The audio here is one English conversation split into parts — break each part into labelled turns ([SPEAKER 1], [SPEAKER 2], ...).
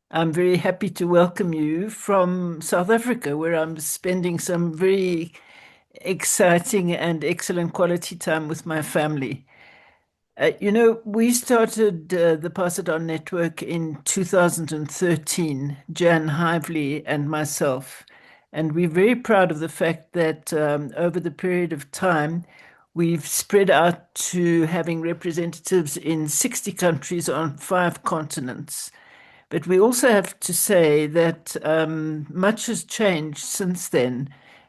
[SPEAKER 1] I'm very happy to welcome you from South Africa, where I'm spending some very exciting and excellent quality time with my family. We started the Pass It On Network in 2013, Jan Hively and myself. And we're very proud of the fact that over the period of time, we've spread out to having representatives in 60 countries on 5 continents. But we also have to say that much has changed since then,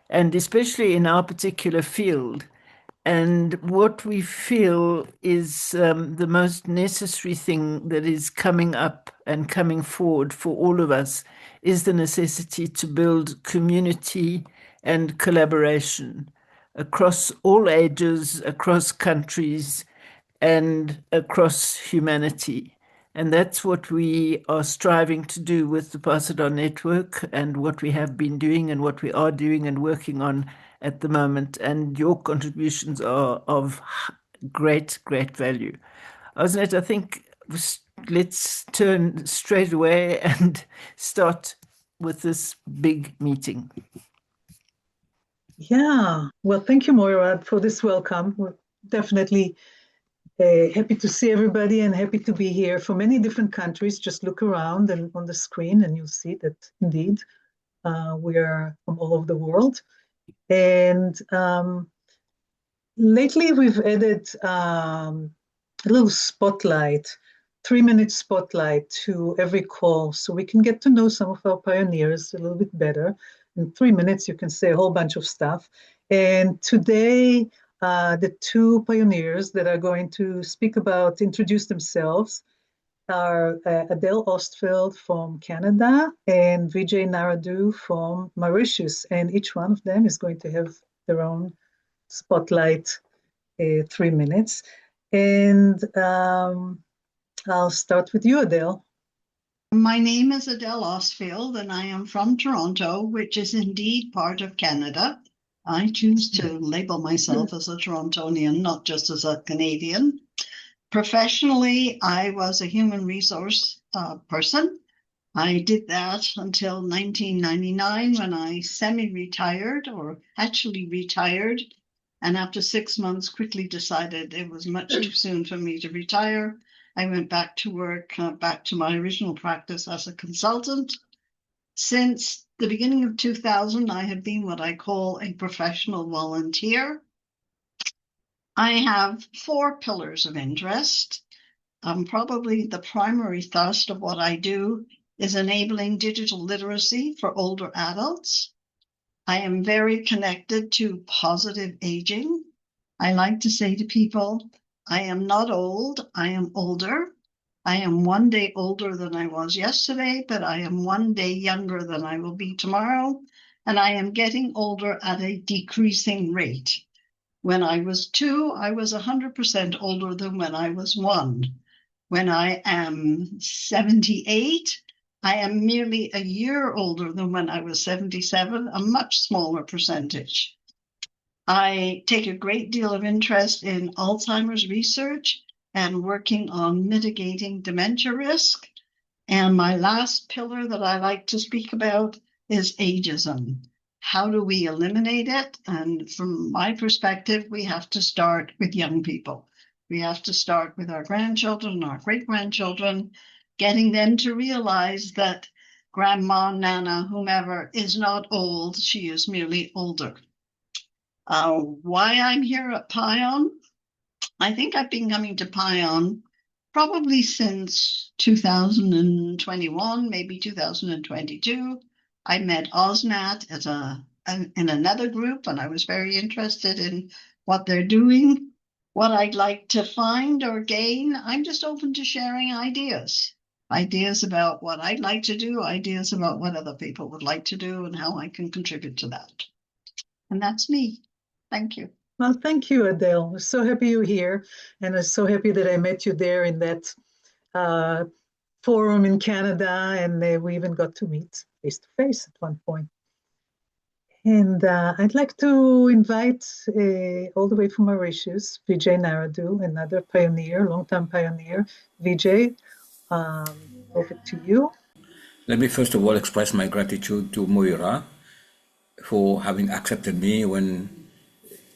[SPEAKER 1] and especially in our particular field. And what we feel is the most necessary thing that is coming up and coming forward for all of us is the necessity to build community and collaboration across all ages, across countries, and across humanity. And that's what we are striving to do with the Pass It On Network and what we have been doing and what we are doing and working on at the moment. And your contributions are of great, great value. Osnet, I think let's turn straight away and start with this big meeting.
[SPEAKER 2] Yeah, well, thank you, Moira, for this welcome. We're definitely happy to see everybody and happy to be here from many different countries. Just look around and on the screen and you'll see that indeed we are from all over the world. And lately we've added a little spotlight, 3-minute spotlight to every call so we can get to know some of our pioneers a little bit better. In 3 minutes, you can say a whole bunch of stuff. And today, the two pioneers that are going to introduce themselves are Adele Ostfield from Canada and Vijay Naraidoo from Mauritius. And each one of them is going to have their own spotlight, 3 minutes. And I'll start with you, Adele.
[SPEAKER 3] My name is Adele Ostfield, and I am from Toronto, which is indeed part of Canada. I choose to label myself as a Torontonian, not just as a Canadian. Professionally, I was a human resource person. I did that until 1999 when I semi-retired, or actually retired, and after 6 months quickly decided it was much too soon for me to retire. I went back to work, back to my original practice as a consultant. Since the beginning of 2000, I have been what I call a professional volunteer. I have 4 pillars of interest. Probably the primary thrust of what I do is enabling digital literacy for older adults. I am very connected to positive aging. I like to say to people, I am not old, I am older. I am one day older than I was yesterday, but I am one day younger than I will be tomorrow. And I am getting older at a decreasing rate. When I was 2, I was 100% older than when I was 1. When I am 78, I am merely a year older than when I was 77, a much smaller percentage. I take a great deal of interest in Alzheimer's research and working on mitigating dementia risk. And my last pillar that I like to speak about is ageism. How do we eliminate it? And from my perspective, we have to start with young people. We have to start with our grandchildren, our great-grandchildren, getting them to realize that grandma, nana, whomever is not old, she is merely older. Why I'm here at Pion? I think I've been coming to Pion probably since 2021, maybe 2022. I met Osnat in another group, and I was very interested in what they're doing. What I'd like to find or gain, I'm just open to sharing ideas. Ideas about what I'd like to do, ideas about what other people would like to do, and how I can contribute to that. And that's me. Thank you.
[SPEAKER 2] Well, thank you, Adele. I'm so happy you're here. And I'm so happy that I met you there in that forum in Canada. And we even got to meet face to face at one point. And I'd like to invite all the way from Mauritius, Vijay Naraidoo, another pioneer, longtime pioneer. Vijay, over to you.
[SPEAKER 4] Let me first of all express my gratitude to Moira for having accepted me when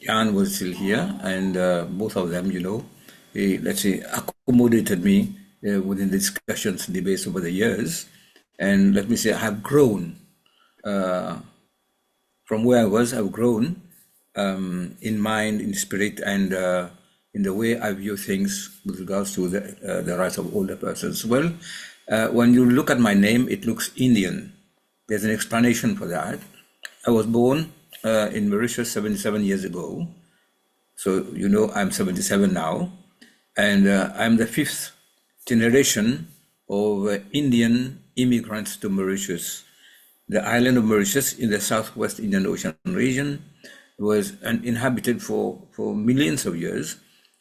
[SPEAKER 4] Jan was still here, and both of them, let's say, accommodated me within the discussions and debates over the years. And let me say, I have grown from where I was. I've grown in mind, in spirit, and in the way I view things with regards to the rights of older persons. Well, when you look at my name, it looks Indian. There's an explanation for that. I was born in Mauritius 77 years ago. So, I'm 77 now. And I'm the fifth generation of Indian immigrants to Mauritius. The island of Mauritius in the southwest Indian Ocean region was inhabited for millions of years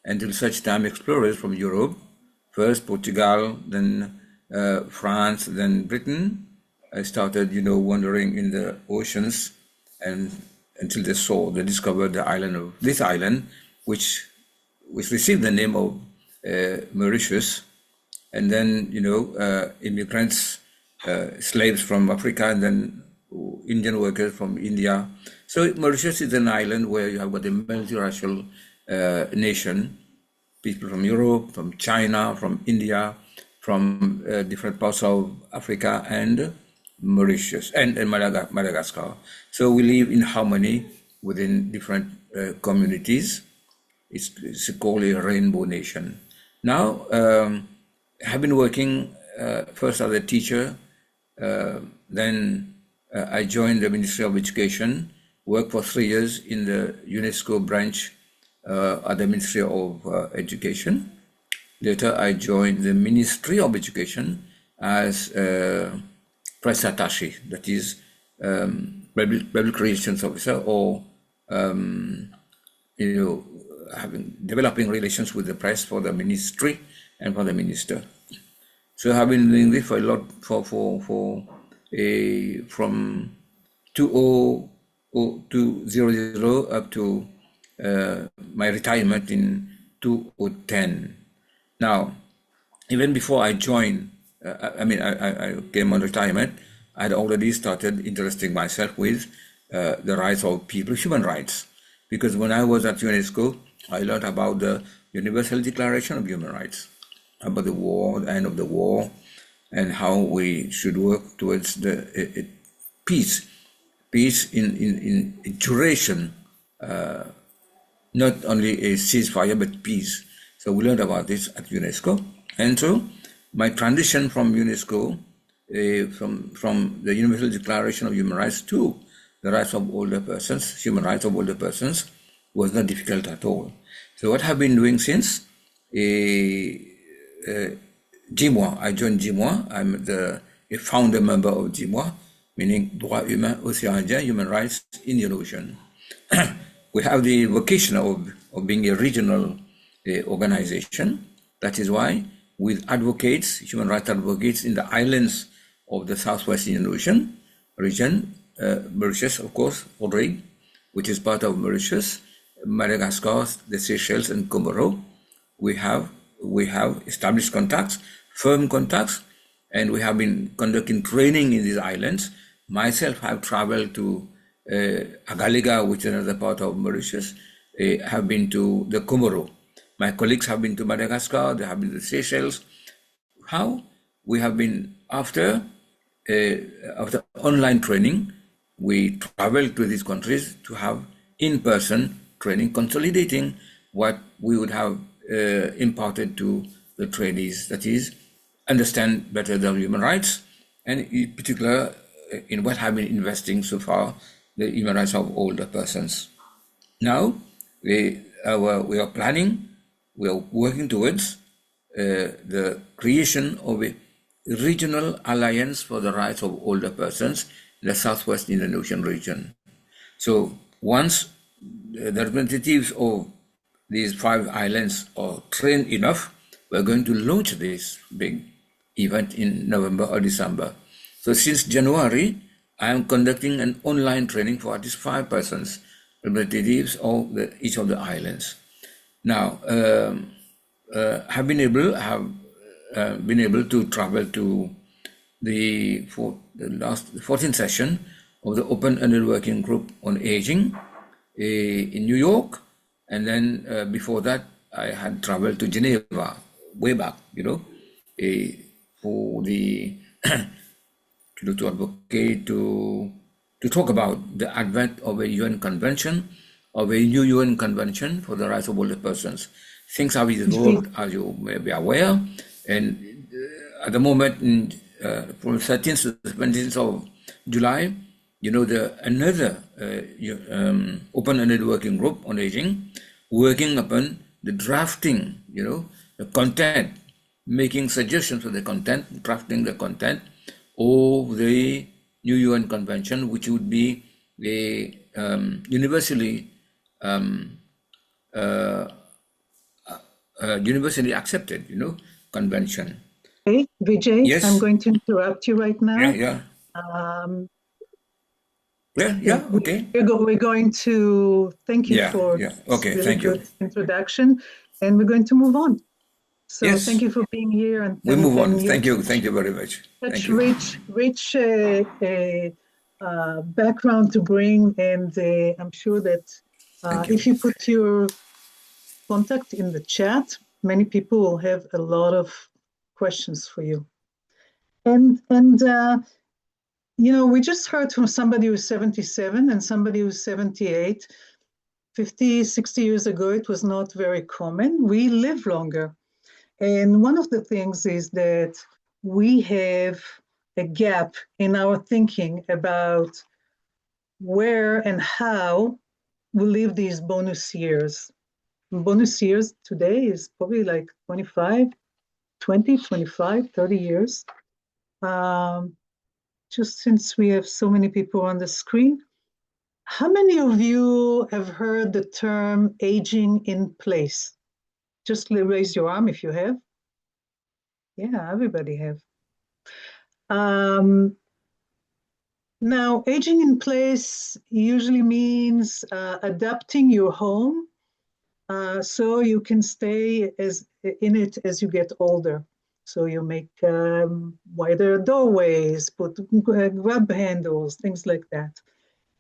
[SPEAKER 4] until such time explorers from Europe, first Portugal, then France, then Britain, started, wandering in the oceans and until they discovered this island, which received the name of Mauritius, and then, immigrants, slaves from Africa, and then Indian workers from India. So Mauritius is an island where you have got a multiracial nation, people from Europe, from China, from India, from different parts of Africa and Mauritius and Madagascar. So we live in harmony within different communities. It's called a rainbow nation. Now, I have been working first as a teacher, then I joined the Ministry of Education, worked for 3 years in the UNESCO branch at the Ministry of Education. Later, I joined the Ministry of Education as press attaché, that is public relations officer, or developing relations with the press for the ministry and for the minister. So I've been doing this for a lot from 2000 up to my retirement in 2010. Now, even before I joined, I came on retirement, I had already started interesting myself with the rights of people, human rights. Because when I was at UNESCO, I learned about the Universal Declaration of Human Rights, about the war, the end of the war, and how we should work towards the peace in duration, not only a ceasefire, but peace. So we learned about this at UNESCO. And so my transition from UNESCO, from the Universal Declaration of Human Rights to the rights of older persons, human rights of older persons, was not difficult at all. So what I've been doing since, GIMOI, I joined GIMOI. I'm a founder member of GIMOI, meaning Droits Humains Océan Indien, Human Rights Indian Ocean. We have the vocation of being a regional organization. That is why with advocates, human rights advocates in the islands of the Southwest Indian Ocean region, Mauritius, of course, Rodrigue, which is part of Mauritius, Madagascar, the Seychelles, and Comoro, we have established contacts, firm contacts, and we have been conducting training in these islands. Myself, I've traveled to Agaliga, which is another part of Mauritius, have been to the Comoro. My colleagues have been to Madagascar, they have been to the Seychelles. How? We have been, after online training, we traveled to these countries to have in-person training, consolidating what we would have imparted to the trainees, that is, understand better the human rights, and in particular, in what have been investing so far, the human rights of older persons. Now, we are planning, we are working towards the creation of a regional alliance for the rights of older persons in the Southwest Indian Ocean region. So once the representatives of these 5 islands are trained enough, we're going to launch this big event in November or December. So since January, I am conducting an online training for at least 5 persons, representatives of each of the islands. Now, have been able to travel to for the last 14th session of the Open-Ended Working Group on Aging in New York. And then before that, I had traveled to Geneva, way back, for the to advocate, to talk about the advent of a UN convention, of a new UN convention for the rights of older persons. Things have evolved, as you may be aware, and at the moment, from 13th to 17th of July, another open-ended working group on aging, working upon the drafting, the content, making suggestions for the content, drafting the content of the new UN convention, which would be a universally accepted, convention.
[SPEAKER 2] Hey, Vijay,
[SPEAKER 4] Yes.
[SPEAKER 2] I'm going to interrupt you right now.
[SPEAKER 4] Yeah. Okay.
[SPEAKER 2] We're going to thank you for
[SPEAKER 4] Okay,
[SPEAKER 2] really
[SPEAKER 4] thank you.
[SPEAKER 2] good introduction, and we're going to move on. So
[SPEAKER 4] yes.
[SPEAKER 2] Thank you for being here. And
[SPEAKER 4] we move on.
[SPEAKER 2] And
[SPEAKER 4] thank you very much.
[SPEAKER 2] Such
[SPEAKER 4] thank you.
[SPEAKER 2] rich background to bring, and I'm sure that if you put your contact in the chat, many people will have a lot of questions for you. And we just heard from somebody who's 77 and somebody who's 78. 50, 60 years ago, it was not very common. We live longer. And one of the things is that we have a gap in our thinking about where and how we live these bonus years. Bonus years today is probably like 20, 25, 30 years. Just since we have so many people on the screen, how many of you have heard the term aging in place? Just raise your arm if you have. Yeah, everybody have. Now, aging in place usually means adapting your home so you can stay in it as you get older. So you make wider doorways, put grab handles, things like that.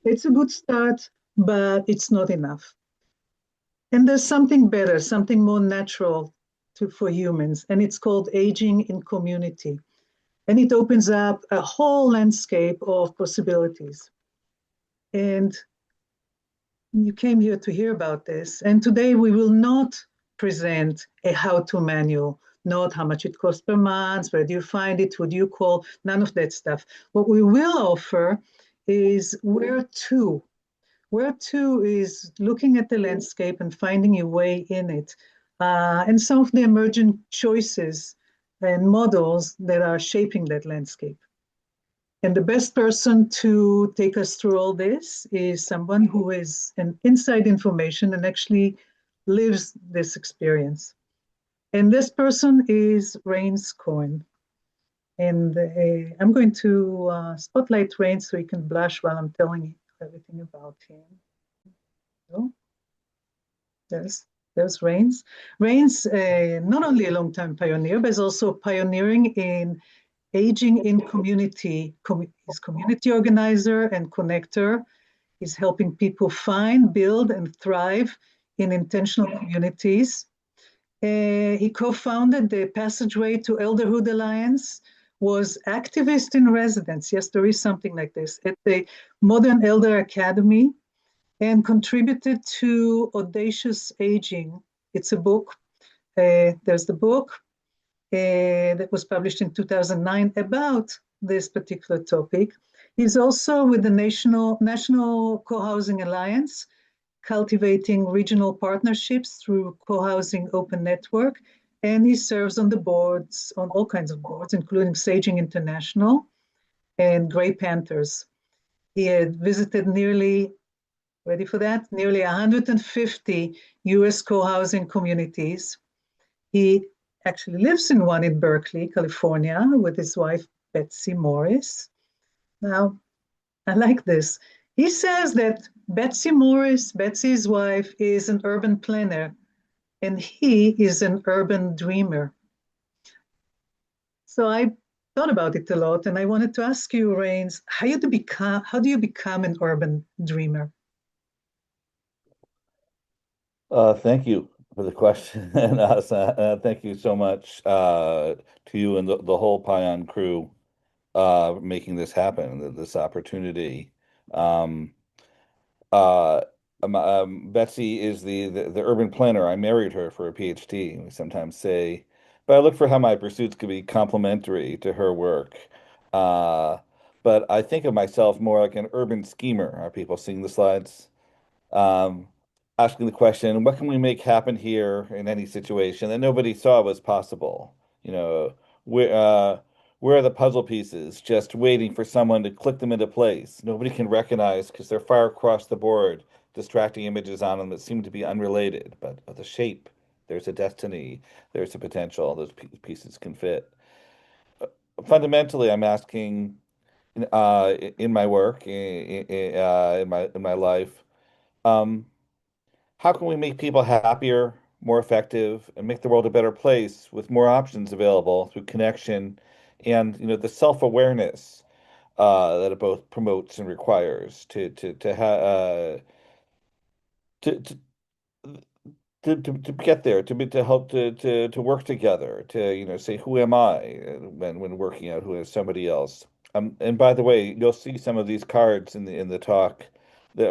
[SPEAKER 2] It's a good start, but it's not enough. And there's something better, something more natural for humans, and it's called aging in community. And it opens up a whole landscape of possibilities. And you came here to hear about this. And today we will not present a how-to manual, not how much it costs per month, where do you find it, who do you call, none of that stuff. What we will offer is where to. Where to is looking at the landscape and finding your way in it. And some of the emergent choices and models that are shaping that landscape. And the best person to take us through all this is someone who has an inside information and actually lives this experience. And this person is Rains Cohen. And I'm going to spotlight Rains so he can blush while I'm telling you everything about him. So, there's Rains. Rains, not only a long-time pioneer, but is also pioneering in aging in community. He's community organizer and connector. He's helping people find, build, and thrive in intentional communities. He co-founded the Passageway to Elderhood Alliance, was activist in residence, yes, there is something like this, at the Modern Elder Academy, and contributed to Audacious Aging. It's a book. There's the book that was published in 2009 about this particular topic. He's also with the National Cohousing Alliance, cultivating regional partnerships through Cohousing Open Network, and he serves on the boards, on all kinds of boards, including Saging International and Grey Panthers. He had visited nearly, ready for that, nearly 150 US cohousing communities. He actually lives in one in Berkeley, California, with his wife, Betsy Morris. Now, I like this. He says that Betsy Morris, Betsy's wife, is an urban planner, and he is an urban dreamer. So I thought about it a lot, and I wanted to ask you, Rains, how do you become an urban dreamer?
[SPEAKER 5] Thank you for the question, and thank you so much to you and the whole Pion crew making this happen, this opportunity. Um, uh, Betsy is the urban planner. I married her for a PhD. We sometimes say, but I look for how my pursuits could be complementary to her work. Uh, but I think of myself more like an urban schemer. Are people seeing the slides? um, Asking the question, what can we make happen here in any situation that nobody saw was possible? You know, where where are the puzzle pieces just waiting for someone to click them into place? Nobody can recognize because they're far across the board, distracting images on them that seem to be unrelated, but the shape, there's a destiny, there's a potential, those pieces can fit. Fundamentally, I'm asking in my work, in my life, um, how can we make people happier, more effective, and make the world a better place with more options available through connection and the self-awareness that it both promotes and requires to to get there, to help to work together, to say who am I when working out who is somebody else. And by the way, you'll see some of these cards in the talk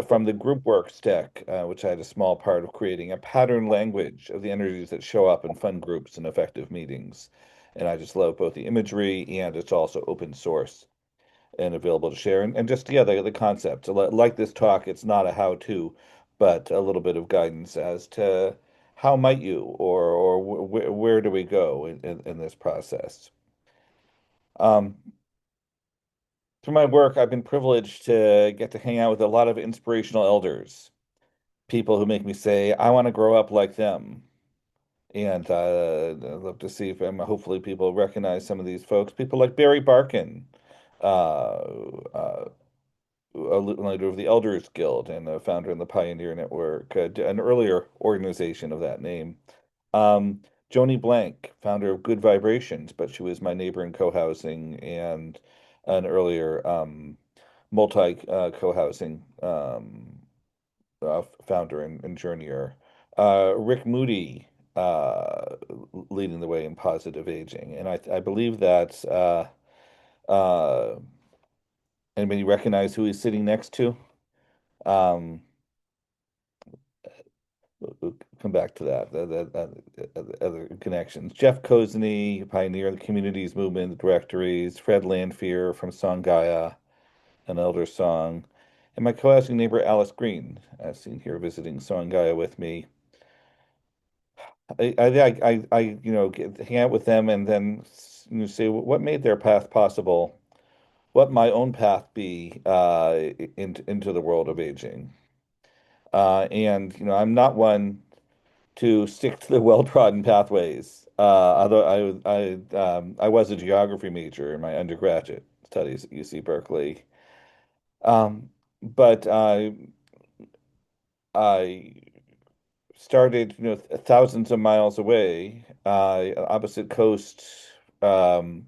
[SPEAKER 5] from the group works deck, which I had a small part of creating a pattern language of the energies that show up in fun groups and effective meetings. And I just love both the imagery and it's also open source and available to share. And just, yeah, the concept. So like this talk, it's not a how-to, but a little bit of guidance as to how might you, or where do we go in this process. Um, Through my work, I've been privileged to get to hang out with a lot of inspirational elders, people who make me say, I want to grow up like them. And I'd love to see if hopefully people recognize some of these folks. People like Barry Barkin, uh, uh, a leader of the Elders Guild and a founder of the Pioneer Network, an earlier organization of that name. Joni Blank, founder of Good Vibrations, but she was my neighbor in co-housing and an earlier multi co-housing founder and journeyer. Rick Moody, leading the way in positive aging. And I believe that anybody recognize who he's sitting next to? Um, we'll come back to that. The other connections. Jeff Kozney, pioneer of the communities movement, the directories. Fred Lanfear from Sangaya, an elder song. And my co-housing neighbor Alice Green, as seen here visiting Sangaya with me. Hang out with them and then say what made their path possible. What my own path be into the world of aging. And I'm not one to stick to the well-trodden pathways. Although I was a geography major in my undergraduate studies at UC Berkeley, um, but I started thousands of miles away, opposite coast, um,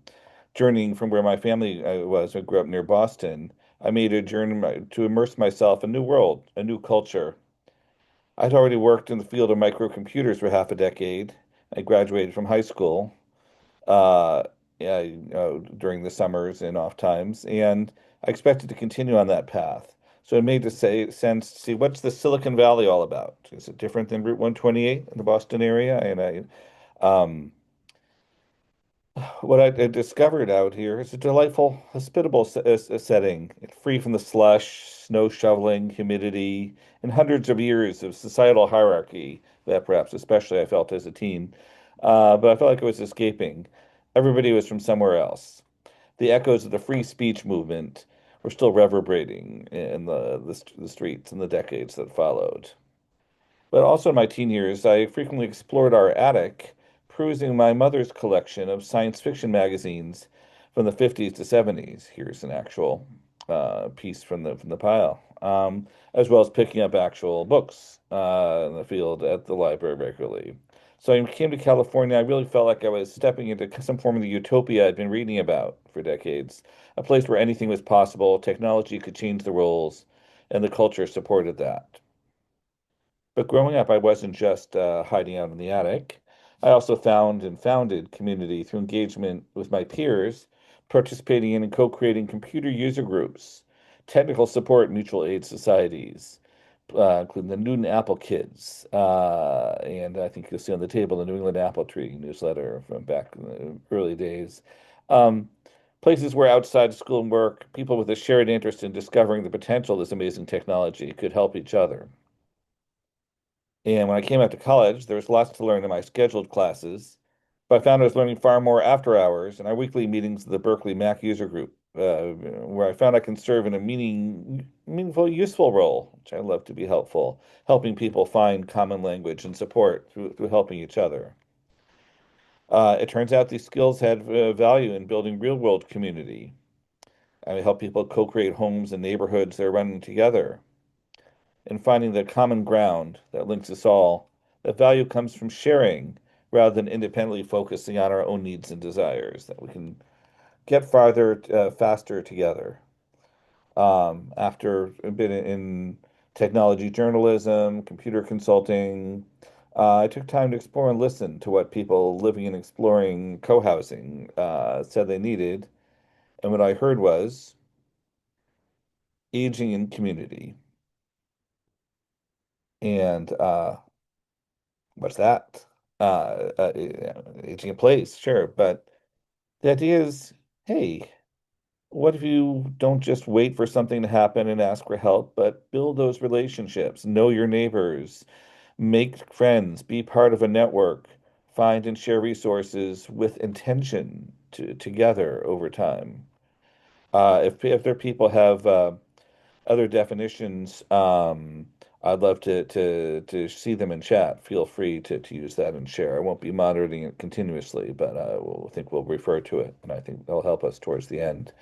[SPEAKER 5] journeying from where my family was. I grew up near Boston. I made a journey to immerse myself in a new world, a new culture. I'd already worked in the field of microcomputers for half a decade. I graduated from high school uh, yeah, during the summers and off times, and I expected to continue on that path. So it made sense to see what's the Silicon Valley all about? Is it different than Route 128 in the Boston area? And um, what I discovered out here is a delightful, hospitable setting, free from the slush, snow shoveling, humidity, and hundreds of years of societal hierarchy that perhaps especially I felt as a teen. But I felt like I was escaping. Everybody was from somewhere else. The echoes of the free speech movement were still reverberating in the streets in the decades that followed. But also in my teen years, I frequently explored our attic, perusing my mother's collection of science fiction magazines from the 50s to 70s. Here's an actual piece from the pile, as well as picking up actual books in the field at the library regularly. So I came to California. I really felt like I was stepping into some form of the utopia I'd been reading about for decades, a place where anything was possible, technology could change the rules, and the culture supported that. But growing up, I wasn't just hiding out in the attic. I also found and founded community through engagement with my peers, participating in and co-creating computer user groups, technical support mutual aid societies, including the Newton Apple Kids. And I think you'll see on the table the New England Apple Tree newsletter from back in the early days. Um, Places where outside of school and work, people with a shared interest in discovering the potential of this amazing technology could help each other. And when I came out to college, there was lots to learn in my scheduled classes, but I found I was learning far more after hours in our weekly meetings of the Berkeley Mac user group, where I found I can serve in a meaningful, useful role, which I love to be helpful, helping people find common language and support through helping each other. It turns out these skills had value in building real-world community. I help people co-create homes and neighborhoods that are running together and finding the common ground that links us all. That value comes from sharing rather than independently focusing on our own needs and desires, that we can get farther, faster together. After a bit in technology journalism, computer consulting, I took time to explore and listen to what people living and exploring co-housing said they needed. And what I heard was aging in community. And what's that? Aging in place, sure. But the idea is, hey, what if you don't just wait for something to happen and ask for help, but build those relationships, know your neighbors, make friends, be part of a network, find and share resources with intention together over time. If there people have other definitions, I'd love to see them in chat. Feel free to use that and share. I won't be monitoring it continuously, but I think we'll refer to it, and I think that'll help us towards the end.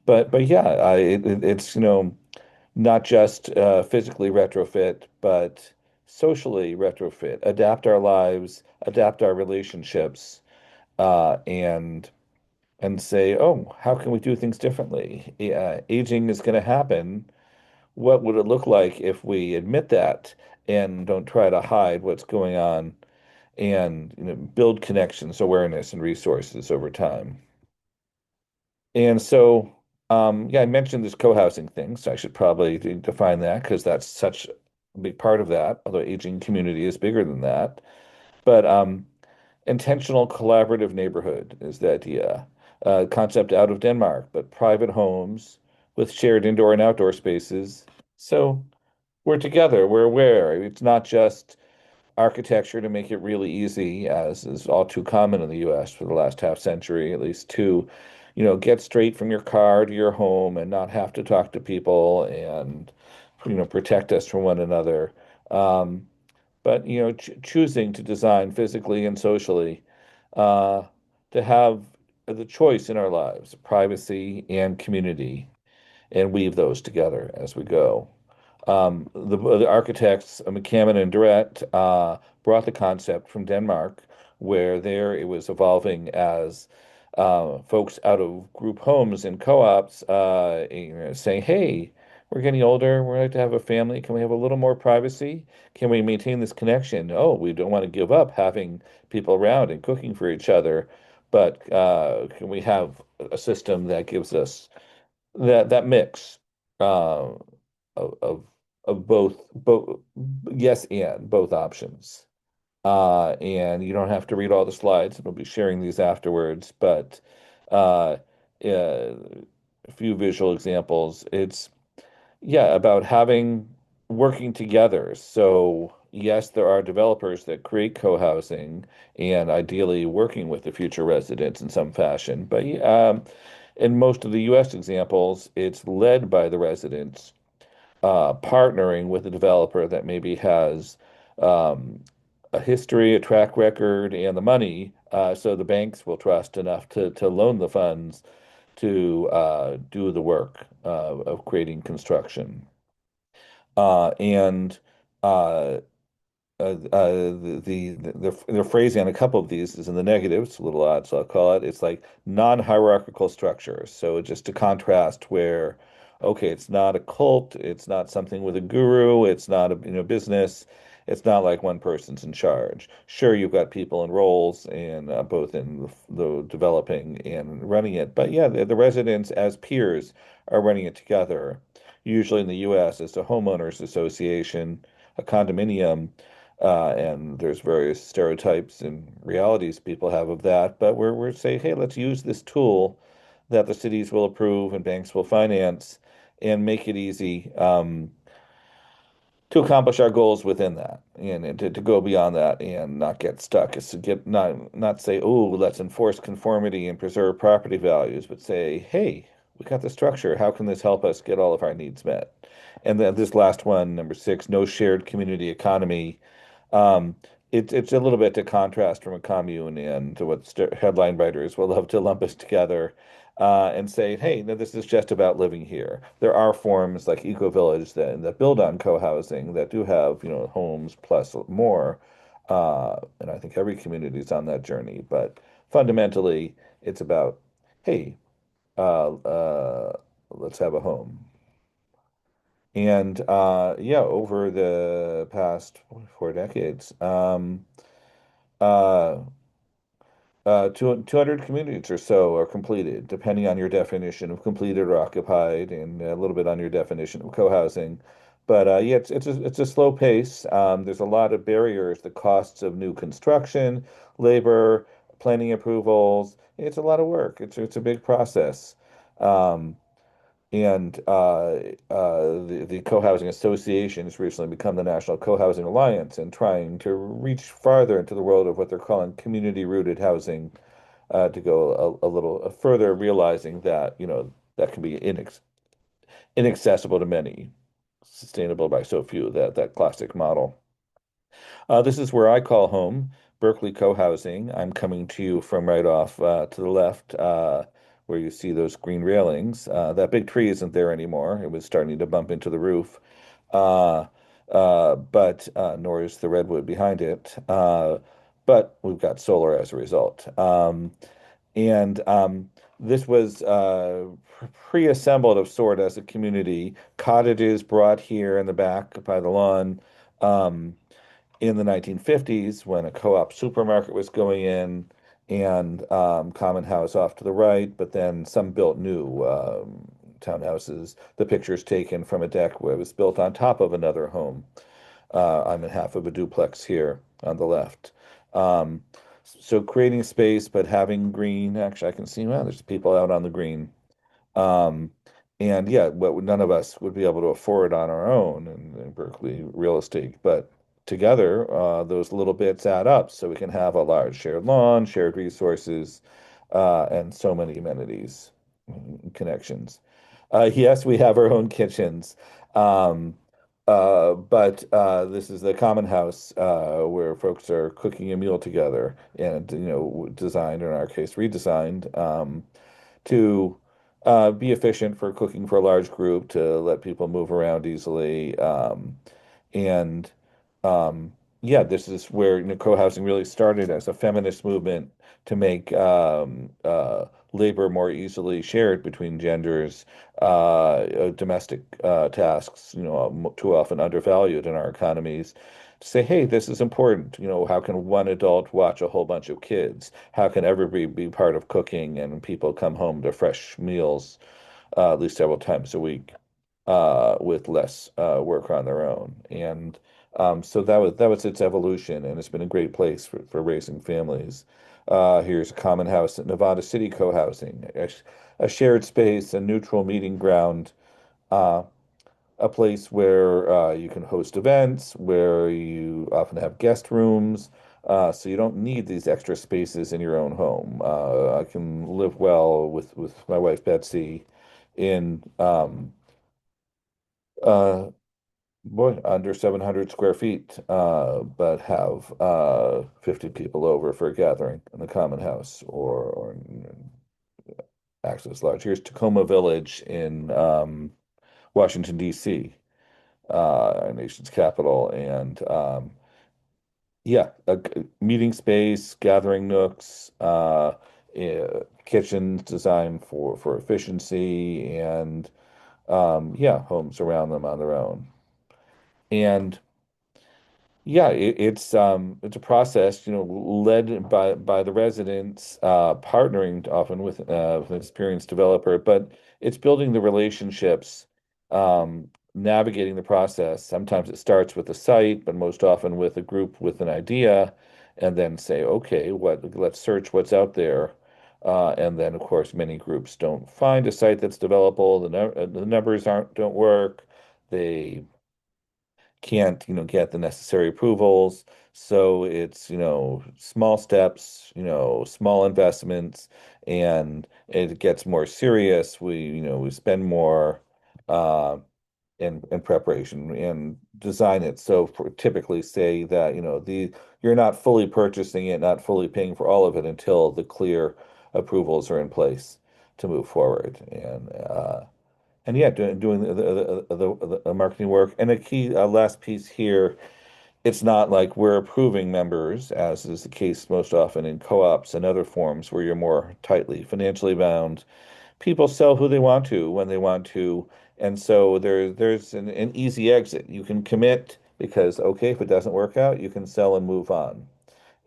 [SPEAKER 5] But yeah, it's not just physically retrofit, but socially retrofit, adapt our lives, adapt our relationships, and say, oh, how can we do things differently? Aging is going to happen. What would it look like if we admit that and don't try to hide what's going on and build connections, awareness, and resources over time? And so, yeah, I mentioned this co-housing thing, so I should probably define that because that's such a big part of that, although aging community is bigger than that. But intentional collaborative neighborhood is the idea. Concept out of Denmark, but private homes with shared indoor and outdoor spaces. So we're together, we're aware. It's not just architecture to make it really easy, as is all too common in the US for the last half century, at least, to, get straight from your car to your home and not have to talk to people and, protect us from one another. Um, but, choosing to design physically and socially, uh, to have the choice in our lives, privacy and community, and weave those together as we go. The architects, McCammon and Durrett, brought the concept from Denmark, where there it was evolving as folks out of group homes and co-ops saying, hey, we're getting older. We'd like to have a family. Can we have a little more privacy? Can we maintain this connection? Oh, we don't want to give up having people around and cooking for each other, but can we have a system that gives us that mix uh, of, of of both yes and both options. And you don't have to read all the slides. We'll be sharing these afterwards, but uh, a few visual examples. It's yeah about having working together. So yes, there are developers that create co-housing and ideally working with the future residents in some fashion, but in most of the U.S. examples, it's led by the residents partnering with a developer that maybe has um, a history, a track record, and the money, so the banks will trust enough to loan the funds to do the work of creating construction. And uh, the phrasing on a couple of these is in the negative. It's a little odd, so I'll call it. It's like non-hierarchical structures. So just to contrast where, okay, it's not a cult, it's not something with a guru, it's not a business. It's not like one person's in charge. Sure, you've got people in roles and both in the developing and running it, but yeah, the residents as peers are running it together. Usually in the U.S., it's a homeowners association, a condominium, and there's various stereotypes and realities people have of that. But we're saying, hey, let's use this tool that the cities will approve and banks will finance and make it easy. To accomplish our goals within that and to go beyond that and not get stuck is to get not say, oh, let's enforce conformity and preserve property values, but say, hey, we got the structure. How can this help us get all of our needs met? And then this last one, number six, no shared community economy. Um, it's a little bit to contrast from a commune and to what headline writers will love to lump us together and say, hey, no, this is just about living here. There are forms like EcoVillage that build on co-housing that do have, homes plus more. And I think every community is on that journey. But fundamentally, it's about, hey, uh, uh, let's have a home. And yeah, over the past 4 decades, uh, 200 communities or so are completed, depending on your definition of completed or occupied, and a little bit on your definition of co-housing. But yeah, it's a slow pace. There's a lot of barriers, the costs of new construction, labor, planning approvals. It's a lot of work. It's a big process. Um, and the Co-Housing Association has recently become the National Co-Housing Alliance and trying to reach farther into the world of what they're calling community-rooted housing to go a little further, realizing that, that can be inaccessible to many, sustainable by so few, that classic model. This is where I call home, Berkeley Co-Housing. I'm coming to you from right off to the left, where you see those green railings. That big tree isn't there anymore. It was starting to bump into the roof, uh, but nor is the redwood behind it. But we've got solar as a result. And this was pre-assembled of sort as a community. Cottages brought here in the back by the lawn. Um, in the 1950s when a co-op supermarket was going in and Common House off to the right, but then some built new townhouses. The pictures taken from a deck where it was built on top of another home. I'm in half of a duplex here on the left. Um, so creating space, but having green. Actually, I can see, well, there's people out on the green. Um, and yeah, what none of us would be able to afford on our own in Berkeley real estate, but together, those little bits add up so we can have a large shared lawn, shared resources, and so many amenities and connections. Yes, we have our own kitchens. Um, but this is the common house where folks are cooking a meal together and, designed, or in our case, redesigned. To be efficient for cooking for a large group, to let people move around easily. And yeah, this is where co-housing really started as a feminist movement to make labor more easily shared between genders, domestic tasks, too often undervalued in our economies. To say, hey, this is important. How can one adult watch a whole bunch of kids? How can everybody be part of cooking and people come home to fresh meals at least several times a week with less work on their own? And so that was its evolution, and it's been a great place for raising families. Here's a common house at Nevada City Co-Housing, a shared space, a neutral meeting ground, uh, a place where you can host events, where you often have guest rooms, so you don't need these extra spaces in your own home. I can live well with my wife Betsy in uh, boy, under 700 square feet, but have 50 people over for a gathering in the common house or access large. Here's Tacoma Village in Washington, D.C., our nation's capital. And Yeah, meeting space, gathering nooks, kitchens designed for efficiency, and yeah, homes around them on their own. And yeah, it's a process, led by the residents, partnering often with an experienced developer, but it's building the relationships, navigating the process. Sometimes it starts with a site, but most often with a group with an idea, and then say, okay, let's search what's out there. And then, of course, many groups don't find a site that's developable. The numbers don't work. They can't, get the necessary approvals. So it's, small steps, small investments, and it gets more serious. We spend more uh, in preparation and design it. So typically say that, you're not fully purchasing it, not fully paying for all of it until the clear approvals are in place to move forward. And yeah, doing the marketing work. And a key last piece here, it's not like we're approving members, as is the case most often in co-ops and other forms where you're more tightly financially bound. People sell who they want to when they want to, and so there's an easy exit. You can commit because okay, if it doesn't work out, you can sell and move on.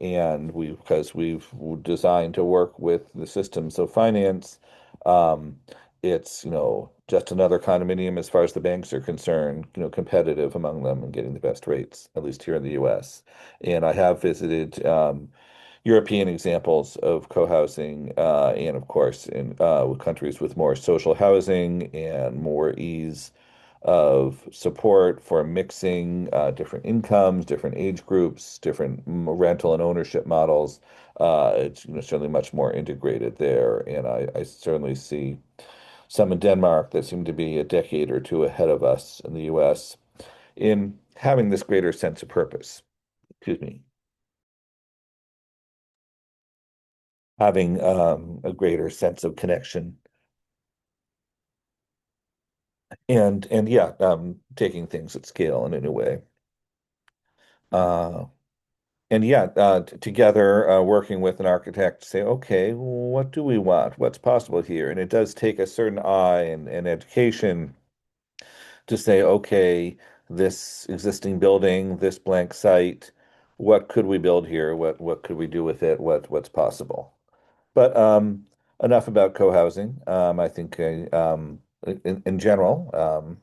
[SPEAKER 5] And because we've designed to work with the systems of finance, um, it's, just another condominium as far as the banks are concerned, competitive among them and getting the best rates, at least here in the US. And I have visited European examples of co-housing, and of course in countries with more social housing and more ease of support for mixing different incomes, different age groups, different rental and ownership models. It's certainly much more integrated there, and I certainly see some in Denmark that seem to be a decade or two ahead of us in the U.S. in having this greater sense of purpose. Excuse me, having a greater sense of connection, and yeah, taking things at scale in a new way. Uh, And yeah, together, working with an architect to say, okay, what do we want? What's possible here? And it does take a certain eye and education to say, okay, this existing building, this blank site, what could we build here? What could we do with it? What's possible? But enough about co-housing. I think in general,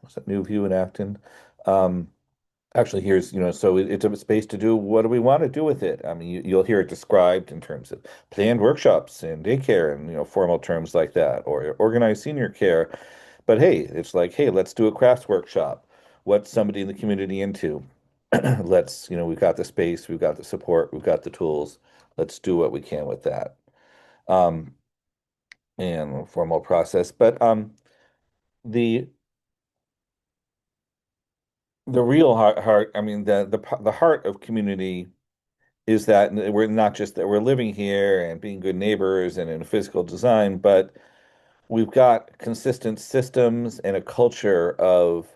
[SPEAKER 5] was it New View in Acton? Um, Actually, here's, so it's a space to do what do we want to do with it? I mean, you'll hear it described in terms of planned workshops and daycare and, formal terms like that, or organized senior care. But hey, it's like, hey, let's do a crafts workshop. What's somebody in the community into? Let's, we've got the space, we've got the support, we've got the tools. Let's do what we can with that. Um, and formal process. But the the real heart, I mean, the heart of community is that we're not just that we're living here and being good neighbors and in physical design, but we've got consistent systems and a culture of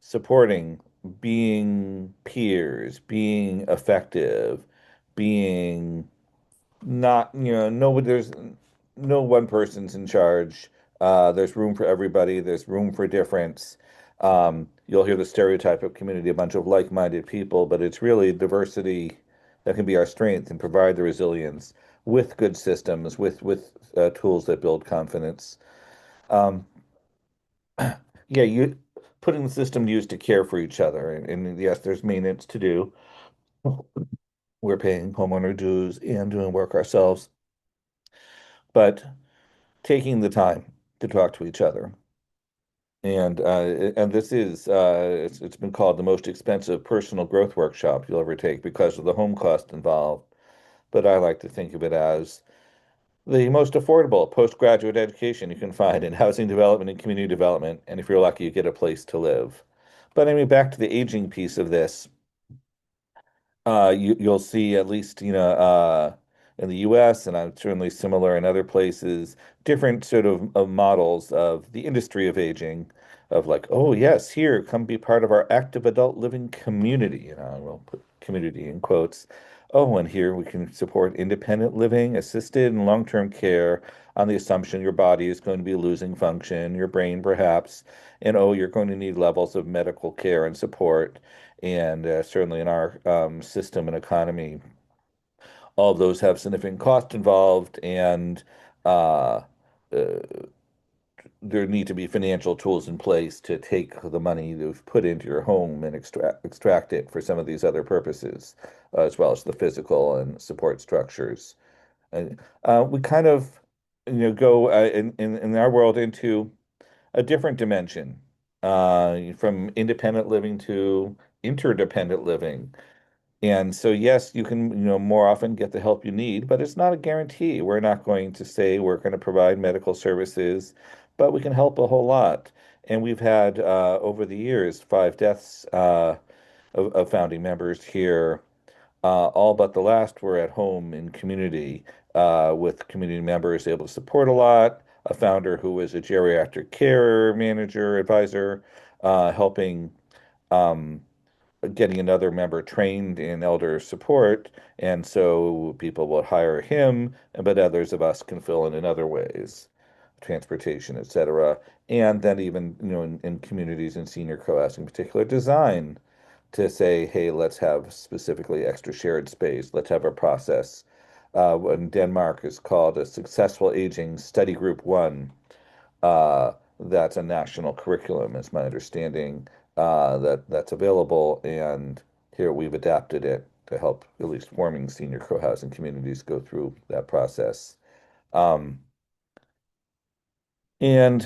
[SPEAKER 5] supporting, being peers, being effective, being not, nobody, there's no one person's in charge. There's room for everybody. There's room for difference. You'll hear the stereotype of community, a bunch of like-minded people, but it's really diversity that can be our strength and provide the resilience with good systems, with tools that build confidence. Um, yeah, you putting the system to use to care for each other, and yes, there's maintenance to do. We're paying homeowner dues and doing work ourselves, but taking the time to talk to each other. And this is it's been called the most expensive personal growth workshop you'll ever take because of the home cost involved. But I like to think of it as the most affordable postgraduate education you can find in housing development and community development. And if you're lucky, you get a place to live. But I mean, back to the aging piece of this. You'll see at least in the U.S. and I'm certainly similar in other places, different sort of models of the industry of aging. of like, oh yes, here, come be part of our active adult living community. We'll put community in quotes. Oh, and here we can support independent living, assisted and long-term care on the assumption your body is going to be losing function, your brain perhaps, and oh, you're going to need levels of medical care and support. And certainly in our system and economy, all of those have significant cost involved, and uh, uh, there need to be financial tools in place to take the money you've put into your home and extract it for some of these other purposes, as well as the physical and support structures. And we kind of, go in our world into a different dimension, from independent living to interdependent living. And so, yes, you can, more often get the help you need, but it's not a guarantee. We're not going to say we're going to provide medical services, but we can help a whole lot. And we've had, over the years, 5 deaths of founding members here. All but the last were at home in community, with community members able to support a lot. A founder who was a geriatric care manager, advisor, helping. Um, Getting another member trained in elder support, and so people will hire him, but others of us can fill in other ways, transportation, etc. And then even, in communities and senior co-housing in particular, design to say, hey, let's have specifically extra shared space. Let's have a process. What in Denmark is called a successful aging study group one. That's a national curriculum, is my understanding, that's available, and here we've adapted it to help at least forming senior co-housing communities go through that process. Um, and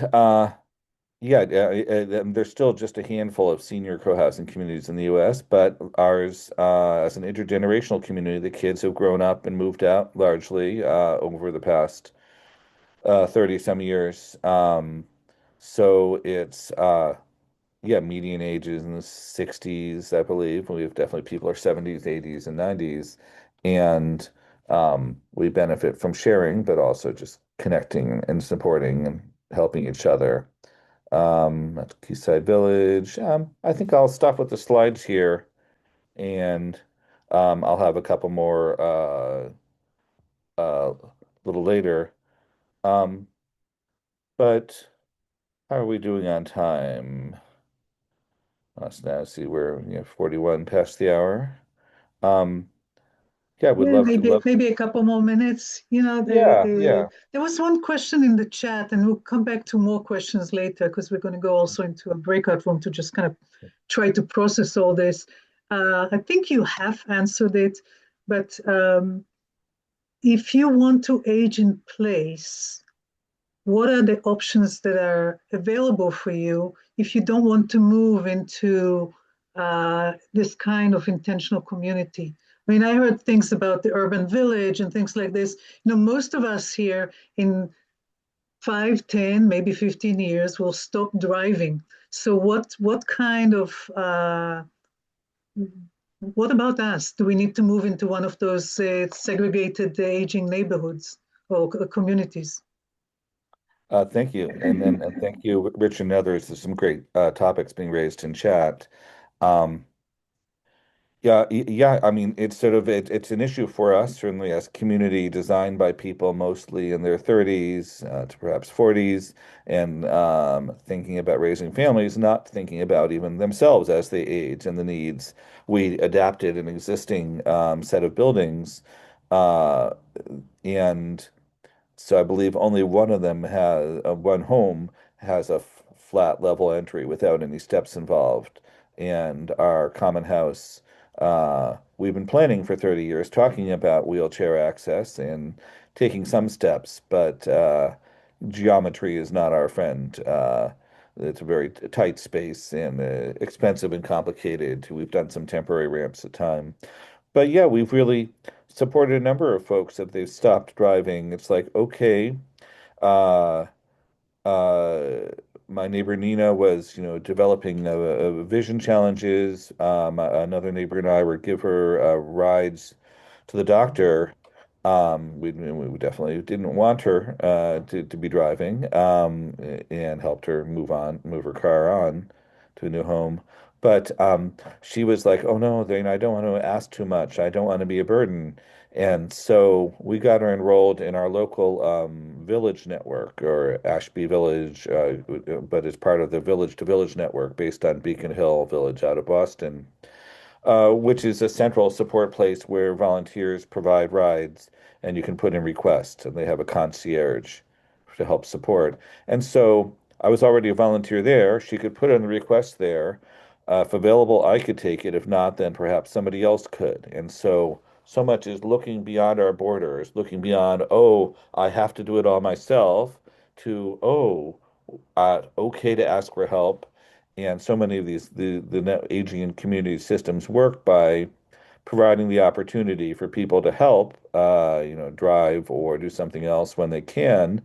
[SPEAKER 5] yeah, there's still just a handful of senior co-housing communities in the U.S., but ours, as an intergenerational community, the kids have grown up and moved out largely over the past 30 some years. So it's yeah, median age is in the 60s, I believe. We have definitely people are 70s, 80s, and 90s. And we benefit from sharing, but also just connecting and supporting and helping each other. At Quayside Village. I think I'll stop with the slides here, and I'll have a couple more a little later. Um, but how are we doing on time? Let's now see, we're 41 past the hour. Um, yeah, would
[SPEAKER 2] Yeah,
[SPEAKER 5] love to love.
[SPEAKER 2] maybe a couple more minutes.
[SPEAKER 5] Yeah, yeah.
[SPEAKER 2] There was one question in the chat, and we'll come back to more questions later because we're going to go also into a breakout room to just kind of try to process all this. I think you have answered it, but if you want to age in place, what are the options that are available for you if you don't want to move into this kind of intentional community? I mean, I heard things about the urban village and things like this. Most of us here in 5, 10, maybe 15 years will stop driving. So what kind of what about us? Do we need to move into one of those segregated aging neighborhoods or communities?
[SPEAKER 5] Thank you, and thank you, Rich and others. There's some great topics being raised in chat. Um, Yeah, yeah. I mean, it's an issue for us, certainly as a community designed by people mostly in their 30s to perhaps 40s, and thinking about raising families, not thinking about even themselves as they age and the needs. We adapted an existing set of buildings, uh, and so I believe only one of them has one home has a flat level entry without any steps involved. And our common house, we've been planning for 30 years, talking about wheelchair access and taking some steps, but geometry is not our friend. It's a very tight space and expensive and complicated. We've done some temporary ramps at time. But yeah, we've really supported a number of folks that they've stopped driving. It's like, okay, uh, uh, my neighbor Nina was, developing vision challenges. Another neighbor and I would give her rides to the doctor We definitely didn't want her to be driving, and helped her move her car on to a new home. But she was like, "Oh no, I don't want to ask too much. I don't want to be a burden." And so we got her enrolled in our local village network, or Ashby Village, but it's part of the Village to Village network based on Beacon Hill Village out of Boston, which is a central support place where volunteers provide rides and you can put in requests, and they have a concierge to help support. And so I was already a volunteer there. She could put in the request there. If available, I could take it. If not, then perhaps somebody else could. And so, so much is looking beyond our borders, looking beyond, oh, I have to do it all myself, to, oh, okay to ask for help. And so many of the net aging and community systems work by providing the opportunity for people to help, drive or do something else when they can,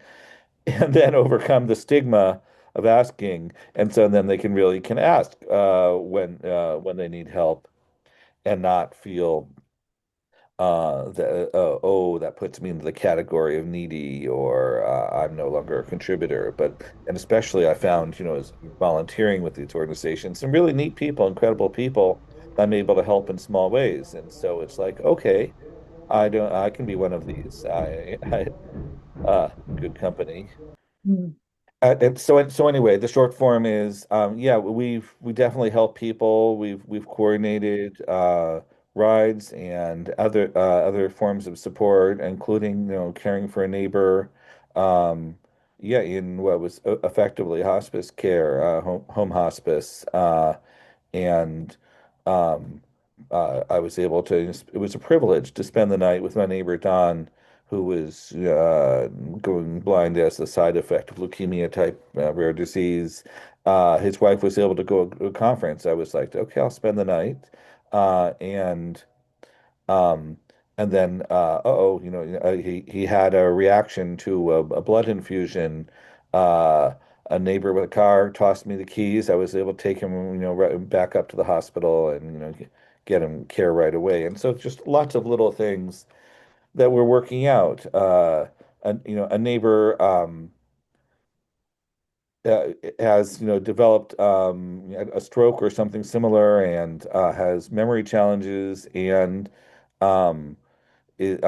[SPEAKER 5] and then overcome the stigma of asking. And so then they can ask when they need help and not feel that oh, that puts me into the category of needy, or I'm no longer a contributor. But and especially I found, as volunteering with these organizations, some really neat people, incredible people that I'm able to help in small ways. And so it's like, okay, I can be one of these. Good company.
[SPEAKER 2] Mm.
[SPEAKER 5] And so anyway, the short form is, yeah, we definitely help people. We've coordinated rides and other forms of support, including, caring for a neighbor. Um, yeah, in what was effectively hospice care, home hospice, and um, I was able to. It was a privilege to spend the night with my neighbor Don, who was going blind as a side effect of leukemia type rare disease. His wife was able to go to a conference. I was like, okay, I'll spend the night, and um, then he had a reaction to a blood infusion. Uh, a neighbor with a car tossed me the keys. I was able to take him, back up to the hospital and, get him care right away. And so just lots of little things that we're working out. A neighbor has, developed a stroke or something similar, and has memory challenges, and um, it,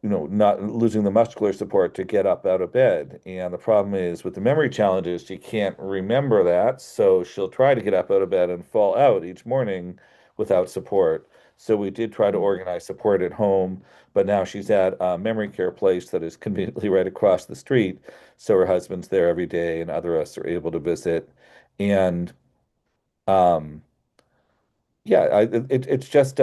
[SPEAKER 5] not losing the muscular support to get up out of bed. And the problem is with the memory challenges, she can't remember that. So she'll try to get up out of bed and fall out each morning without support. So we did try to organize support at home, but now she's at a memory care place that is conveniently right across the street. So her husband's there every day, and other us are able to visit. And um, yeah, it's just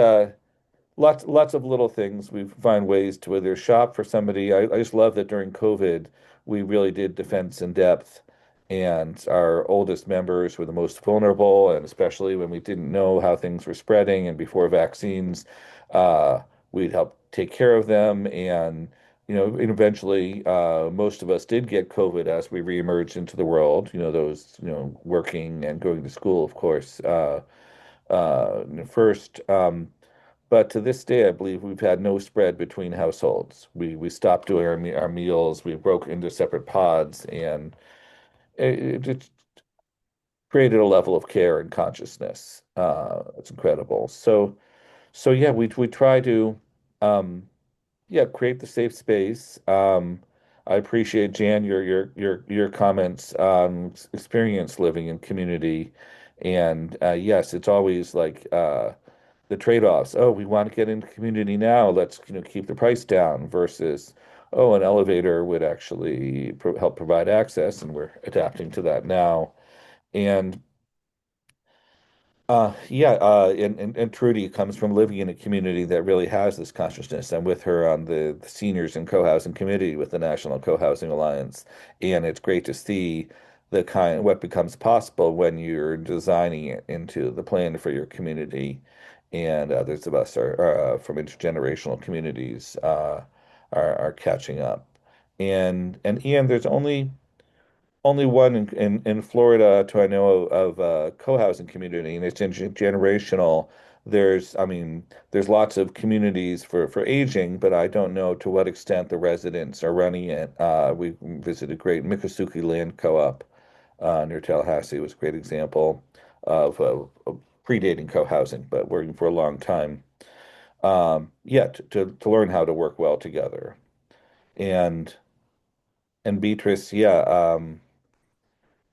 [SPEAKER 5] lots of little things. We find ways to either shop for somebody. I just love that during COVID, we really did defense in depth, and our oldest members were the most vulnerable, and especially when we didn't know how things were spreading and before vaccines, uh, we'd help take care of them. And and eventually, most of us did get COVID as we reemerged into the world. Those working and going to school, of course, first. But to this day, I believe we've had no spread between households. We stopped doing our meals. We broke into separate pods, and it created a level of care and consciousness. It's incredible. So yeah, we try to create the safe space. I appreciate, Jan, your comments on experience living in community, and yes, it's always like the trade-offs. Oh, we want to get into community now. Let's, keep the price down versus, oh, an elevator would actually help provide access, and we're adapting to that now. And and Trudy comes from living in a community that really has this consciousness. I'm with her on the seniors and co-housing committee with the National Co-housing Alliance, and it's great to see what becomes possible when you're designing it into the plan for your community. And others of us are from intergenerational communities are catching up. And Ian, there's only one in Florida to I know of, co-housing community, and it's intergenerational. I mean, there's lots of communities for aging, but I don't know to what extent the residents are running it. We visited great Miccosukee Land Co-op near Tallahassee. It was a great example of predating co-housing, but working for a long time. Yeah, to learn how to work well together. And Beatrice, yeah,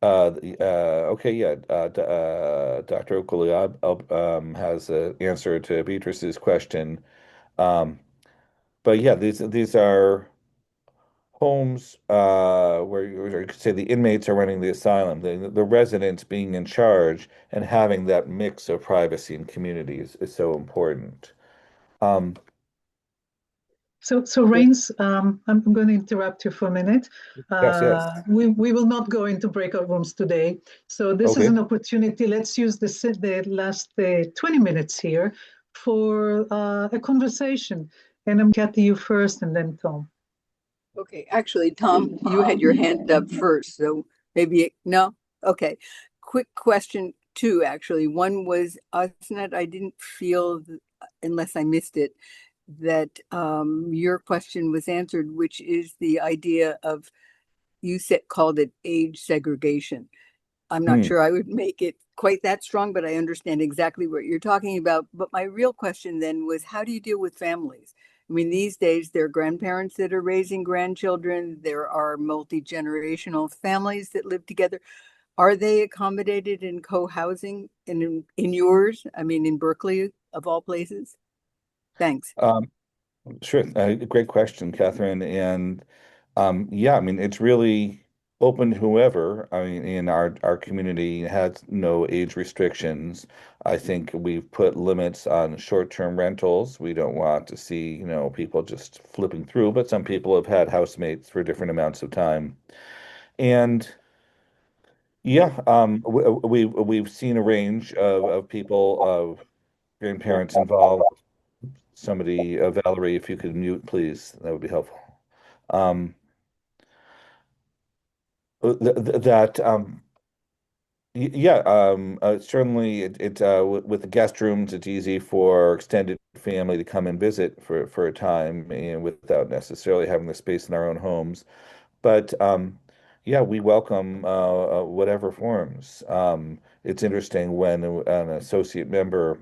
[SPEAKER 5] okay, yeah, Dr. Okuliab has an answer to Beatrice's question. Um, but yeah, these are homes where you could say the inmates are running the asylum, the residents being in charge and having that mix of privacy and community is so important. Um,
[SPEAKER 2] So Rains, I'm going to interrupt you for a minute.
[SPEAKER 5] yes, yes.
[SPEAKER 2] We will not go into breakout rooms today. So this is
[SPEAKER 5] Okay.
[SPEAKER 2] an opportunity. Let's use the last 20 minutes here for a conversation. And I'm Kathy, you first, and then Tom.
[SPEAKER 6] Okay, actually, Tom, you had your hand up first, so maybe no. Okay, quick question two. Actually, one was Osnet. I didn't feel, unless I missed it, that your question was answered, which is the idea of called it age segregation. I'm not
[SPEAKER 5] Hmm.
[SPEAKER 6] sure I would make it quite that strong, but I understand exactly what you're talking about. But my real question then was, how do you deal with families? I mean, these days there are grandparents that are raising grandchildren. There are multi-generational families that live together. Are they accommodated in co-housing in yours? I mean, in Berkeley, of all places? Thanks.
[SPEAKER 5] Sure. Great question, Catherine. And yeah, I mean, it's really open to whoever. I mean, in our community has no age restrictions. I think we've put limits on short-term rentals. We don't want to see, people just flipping through, but some people have had housemates for different amounts of time. And yeah, we've seen a range of people, of grandparents involved. Somebody, Valerie, if you could mute, please, that would be helpful. Um, that yeah, certainly with the guest rooms, it's easy for extended family to come and visit for a time and without necessarily having the space in our own homes. But yeah, we welcome whatever forms. It's interesting when an associate member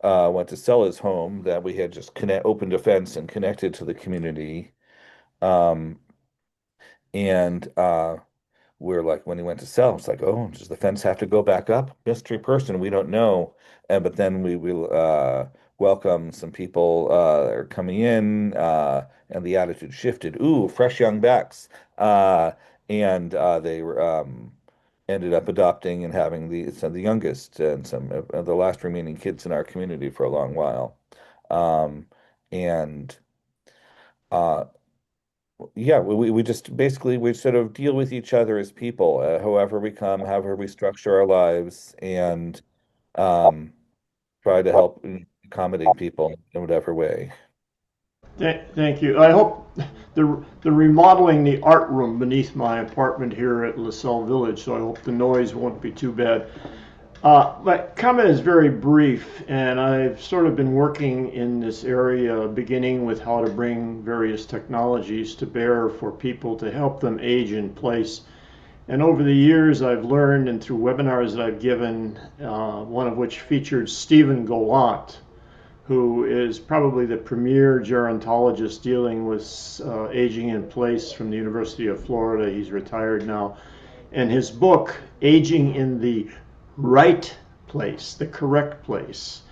[SPEAKER 5] went to sell his home that we had just opened a fence and connected to the community. Um, and we're like, when he went to sell, it's like, oh, does the fence have to go back up? Mystery person, we don't know. And but then we will welcome some people that are coming in, and the attitude shifted. Ooh, fresh young backs. And they were ended up adopting and having the youngest and some of the last remaining kids in our community for a long while. Um, and uh, yeah, we just basically we sort of deal with each other as people, however we come, however we structure our lives, and um, try to help accommodate people in whatever way.
[SPEAKER 7] Thank you. I hope they're remodeling the art room beneath my apartment here at LaSalle Village, so I hope the noise won't be too bad. My comment is very brief, and I've sort of been working in this area, beginning with how to bring various technologies to bear for people to help them age in place. And over the years, I've learned, and through webinars that I've given, one of which featured Stephen Gallant, who is probably the premier gerontologist dealing with aging in place from the University of Florida. He's retired now. And his book, Aging in the Right Place, the Correct Place,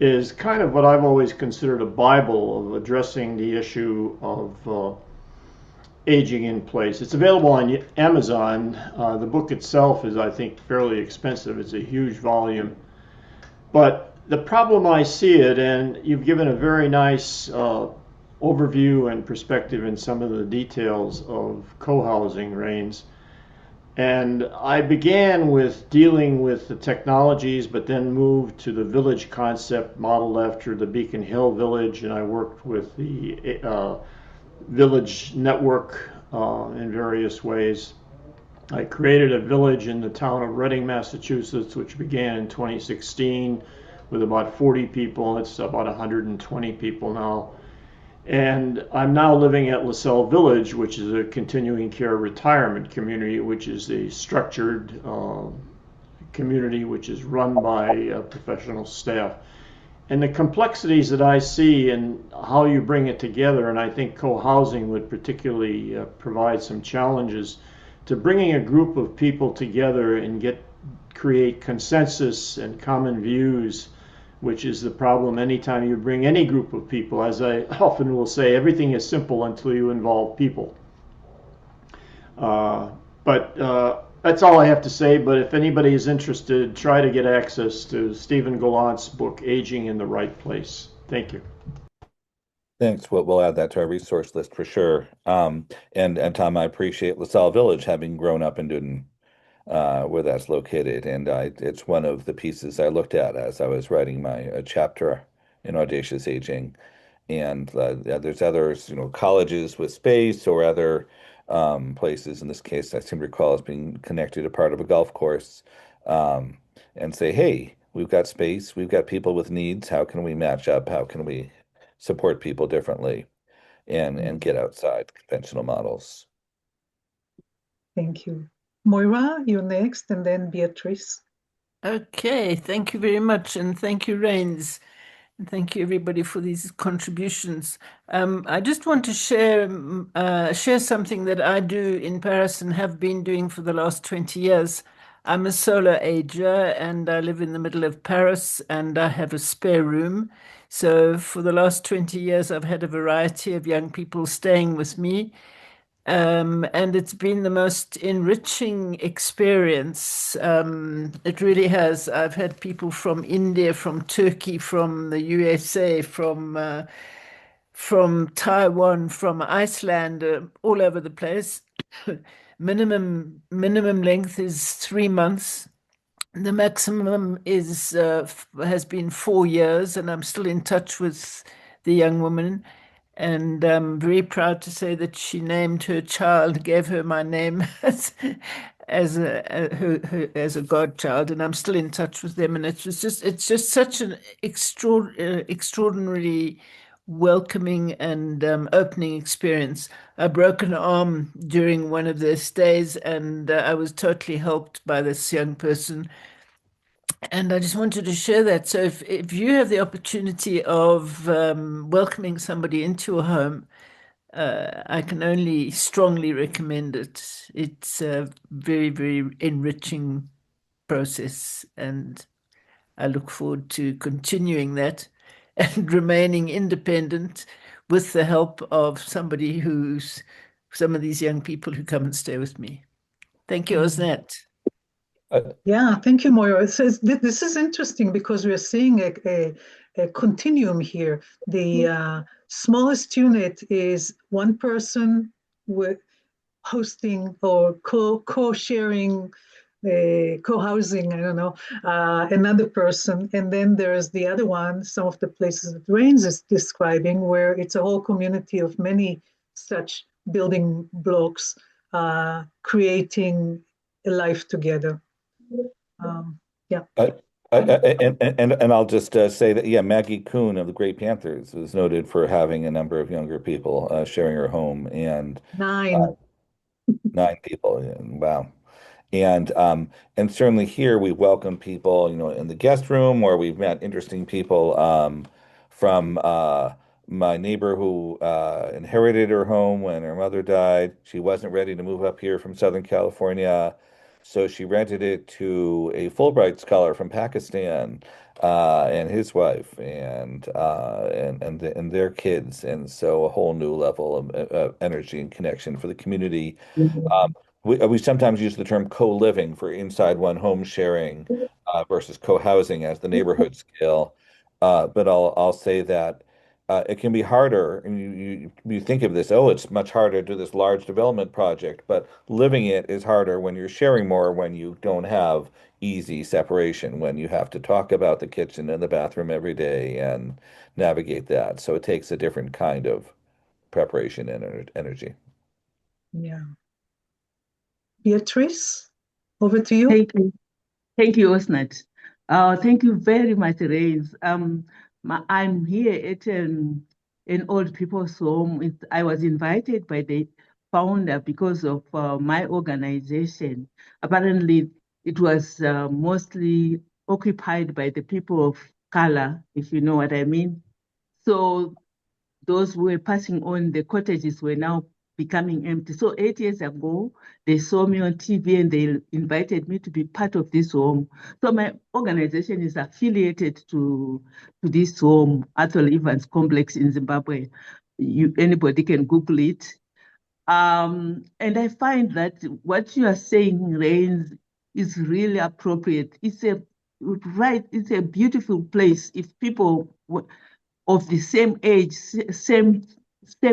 [SPEAKER 7] is kind of what I've always considered a Bible of addressing the issue of aging in place. It's available on Amazon. The book itself is, I think, fairly expensive. It's a huge volume. But the problem I see it, and you've given a very nice overview and perspective in some of the details of co-housing, Rains. And I began with dealing with the technologies, but then moved to the village concept modeled after the Beacon Hill Village, and I worked with the village network in various ways. I created a village in the town of Reading, Massachusetts, which began in 2016 with about 40 people. It's about 120 people now. And I'm now living at LaSalle Village, which is a continuing care retirement community, which is a structured community which is run by professional staff. And the complexities that I see and how you bring it together, and I think co-housing would particularly provide some challenges to bringing a group of people together and create consensus and common views, which is the problem anytime you bring any group of people. As I often will say, everything is simple until you involve people. But that's all I have to say. But if anybody is interested, try to get access to Stephen Gallant's book, Aging in the Right Place. Thank you.
[SPEAKER 5] Thanks. We'll add that to our resource list for sure. And Tom, I appreciate LaSalle Village having grown up in Newton, where that's located, and it's one of the pieces I looked at as I was writing my chapter in Audacious Aging. And there's others, colleges with space or other places. In this case, I seem to recall as being connected to part of a golf course, and say, hey, we've got space, we've got people with needs. How can we match up? How can we support people differently and get outside conventional models?
[SPEAKER 2] Thank you. Moira, you're next, and then Beatrice.
[SPEAKER 1] Okay, thank you very much, and thank you, Rains. And thank you, everybody, for these contributions. I just want to share something that I do in Paris and have been doing for the last 20 years. I'm a solo ager, and I live in the middle of Paris, and I have a spare room. So for the last 20 years, I've had a variety of young people staying with me. And it's been the most enriching experience. It really has. I've had people from India, from Turkey, from the USA, from Taiwan, from Iceland, all over the place. Minimum length is 3 months. The maximum has been 4 years, and I'm still in touch with the young woman. And I'm very proud to say that she named her child, gave her my name as a godchild, and I'm still in touch with them. And it's just such an extraordinarily welcoming and opening experience. I broke an arm during one of their stays, and I was totally helped by this young person. And I just wanted to share that. So if you have the opportunity of welcoming somebody into a home, I can only strongly recommend it. It's a very, very enriching process, and I look forward to continuing that and remaining independent with the help of some of these young people who come and stay with me. Thank you, Osnet.
[SPEAKER 2] Yeah, thank you, Moira. So this is interesting because we're seeing a continuum here. The smallest unit is one person with hosting or co-sharing, co-housing, I don't know, another person. And then there's the other one, some of the places that Rains is describing, where it's a whole community of many such building blocks creating a life together. Yeah.
[SPEAKER 5] And I'll just say that, yeah, Maggie Kuhn of the Great Panthers was noted for having a number of younger people sharing her home, and
[SPEAKER 2] 9.
[SPEAKER 5] 9 people. Yeah, wow. And certainly here we welcome people, in the guest room, or we've met interesting people from my neighbor who inherited her home when her mother died. She wasn't ready to move up here from Southern California, so she rented it to a Fulbright scholar from Pakistan and his wife and their kids, and so a whole new level of energy and connection for the community. We sometimes use the term co-living for inside one home sharing versus co-housing as the neighborhood scale. But I'll say that it can be harder, and you think of this, oh, it's much harder to do this large development project, but living it is harder when you're sharing more, when you don't have easy separation, when you have to talk about the kitchen and the bathroom every day and navigate that. So it takes a different kind of preparation and energy.
[SPEAKER 2] Yeah. Beatrice, over to you.
[SPEAKER 8] Thank you, Osnet. Thank you very much, Rains. I'm here at an old people's home. I was invited by the founder because of my organization. Apparently, it was mostly occupied by the people of color, if you know what I mean. So those who were passing on, the cottages were now becoming empty. So 8 years ago, they saw me on TV and they invited me to be part of this home. So my organization is affiliated to this home, Athol Evans Complex in Zimbabwe. Anybody can Google it. And I find that what you are saying, Rains, is really appropriate. It's a beautiful place if people of the same age, same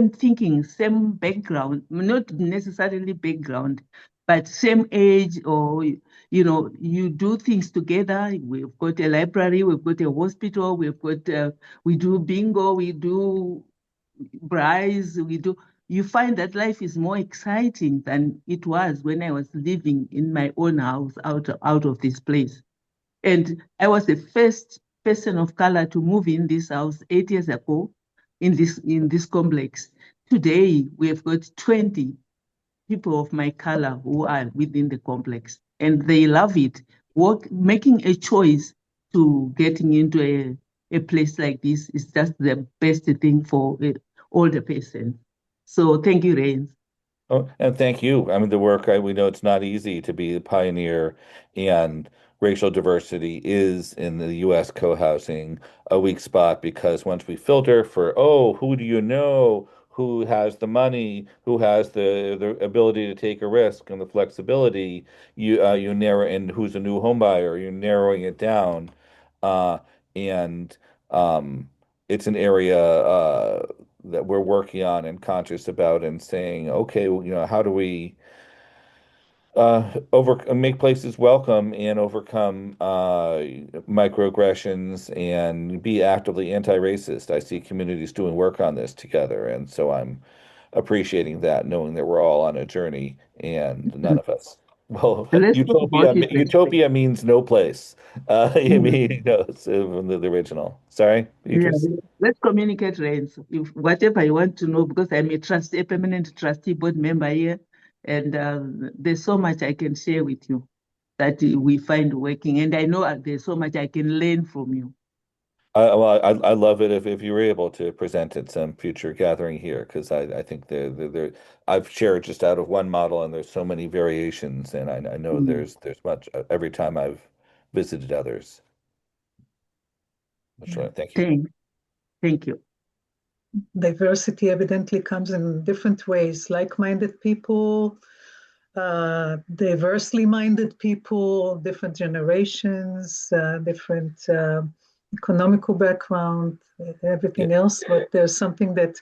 [SPEAKER 8] thinking, same background, not necessarily background, but same age, or you do things together. We've got a library, we've got a hospital, we do bingo, we do braais, you find that life is more exciting than it was when I was living in my own house out of this place. And I was the first person of color to move in this house 8 years ago in this complex. Today, we have got 20 people of my color who are within the complex, and they love it. Making a choice to getting into a place like this is just the best thing for all the persons. So thank you, Rains.
[SPEAKER 5] Oh, and thank you. I mean, the work, we know it's not easy to be a pioneer, and racial diversity is in the U.S. co-housing a weak spot because once we filter for, oh, who do you know, who has the money, who has the ability to take a risk and the flexibility, you narrow, and who's a new home buyer, you're narrowing it down, and it's an area that we're working on and conscious about and saying, okay, well, how do we over make places welcome and overcome microaggressions and be actively anti-racist. I see communities doing work on this together, and so I'm appreciating that, knowing that we're all on a journey and none of us. Well,
[SPEAKER 8] Let's talk
[SPEAKER 5] utopia
[SPEAKER 8] about it.
[SPEAKER 5] utopia means no place. I
[SPEAKER 8] Mm.
[SPEAKER 5] mean, from the original. Sorry,
[SPEAKER 8] Yeah,
[SPEAKER 5] Beatrice.
[SPEAKER 8] let's communicate, Rains. If whatever you want to know, because I'm a permanent trustee board member here, and there's so much I can share with you that we find working, and I know there's so much I can learn from you.
[SPEAKER 5] I love it if you were able to present at some future gathering here, because I think I've shared just out of one model and there's so many variations, and I know
[SPEAKER 8] Mm.
[SPEAKER 5] there's much every time I've visited others.
[SPEAKER 2] Yeah.
[SPEAKER 5] Thank you.
[SPEAKER 8] Thank you.
[SPEAKER 2] Diversity evidently comes in different ways. Like-minded people, diversely minded people, different generations, different economical background, everything else. But there's something that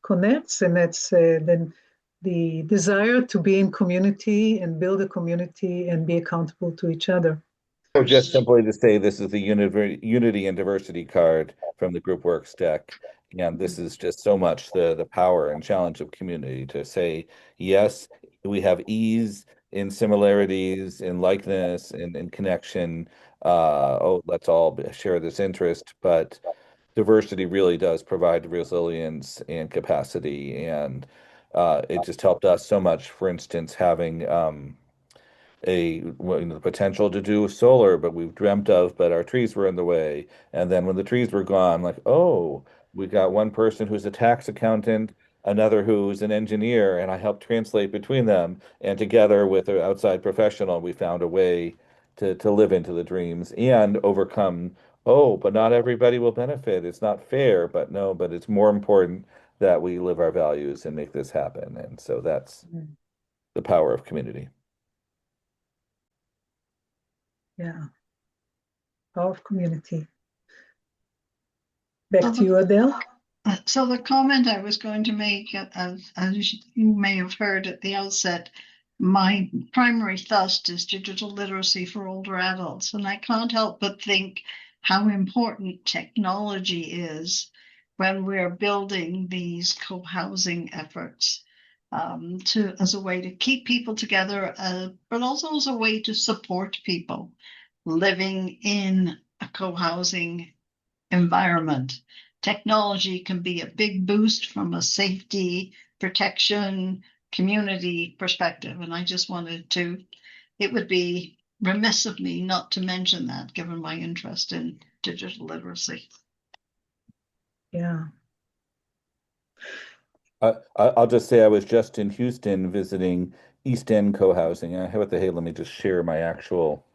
[SPEAKER 2] connects, and that's then the desire to be in community and build a community and be accountable to each other.
[SPEAKER 5] So just simply to say this is the unity and diversity card from the Group Works deck. And this is just so much the power and challenge of community to say, yes, we have ease in similarities, in likeness, in connection. Let's all share this interest. But diversity really does provide resilience and capacity. And it just helped us so much, for instance, having the potential to do solar, but we've dreamt of, but our trees were in the way. And then when the trees were gone, like, oh, we got one person who's a tax accountant, another who's an engineer, and I helped translate between them. And together with an outside professional, we found a way to live into the dreams and overcome, oh, but not everybody will benefit. It's not fair, but no, but it's more important that we live our values and make this happen. And so that's the power of community.
[SPEAKER 2] Yeah, power of community. Back to you, Adele.
[SPEAKER 3] So the comment I was going to make, as you may have heard at the outset, my primary thrust is digital literacy for older adults. And I can't help but think how important technology is when we're building these co-housing efforts as a way to keep people together, but also as a way to support people. living in a co-housing environment. Technology can be a big boost from a safety, protection, community perspective. And I just wanted to, it would be remiss of me not to mention that, given my interest in digital literacy.
[SPEAKER 2] Yeah.
[SPEAKER 5] I'll just say I was just in Houston visiting East End co-housing. What the hey, let me just share my actual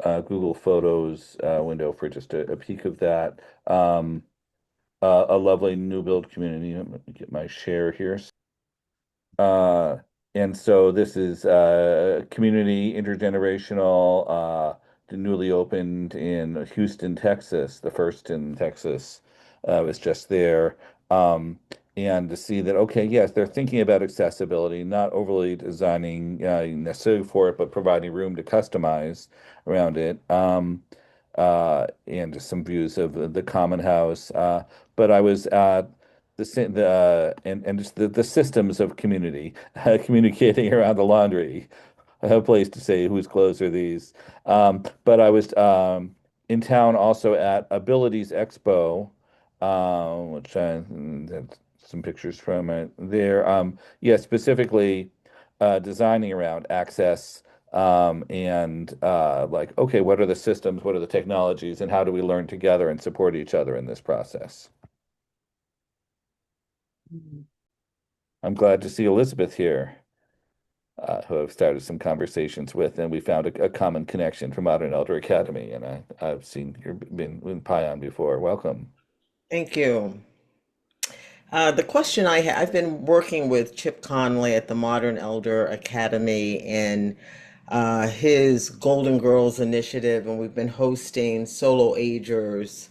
[SPEAKER 5] Google Photos window for just a peek of that. A lovely new build community. Let me get my share here. Uh, and so this is community intergenerational, newly opened in Houston, Texas, the first in Texas. Was just there. And to see that, okay, yes, they're thinking about accessibility, not overly designing necessarily for it, but providing room to customize around it. And just some views of the common house. But I was and just the systems of community communicating around the laundry. I have a place to say whose clothes are these. But I was in town also at Abilities Expo, which I had some pictures from it there. Yeah, specifically designing around access and like, okay, what are the systems, what are the technologies, and how do we learn together and support each other in this process? I'm glad to see Elizabeth here, who I've started some conversations with, and we found a common connection from Modern Elder Academy, and I've seen you've been in Pion before. Welcome.
[SPEAKER 9] Thank you. The question I've been working with Chip Conley at the Modern Elder Academy and his Golden Girls initiative, and we've been hosting solo agers,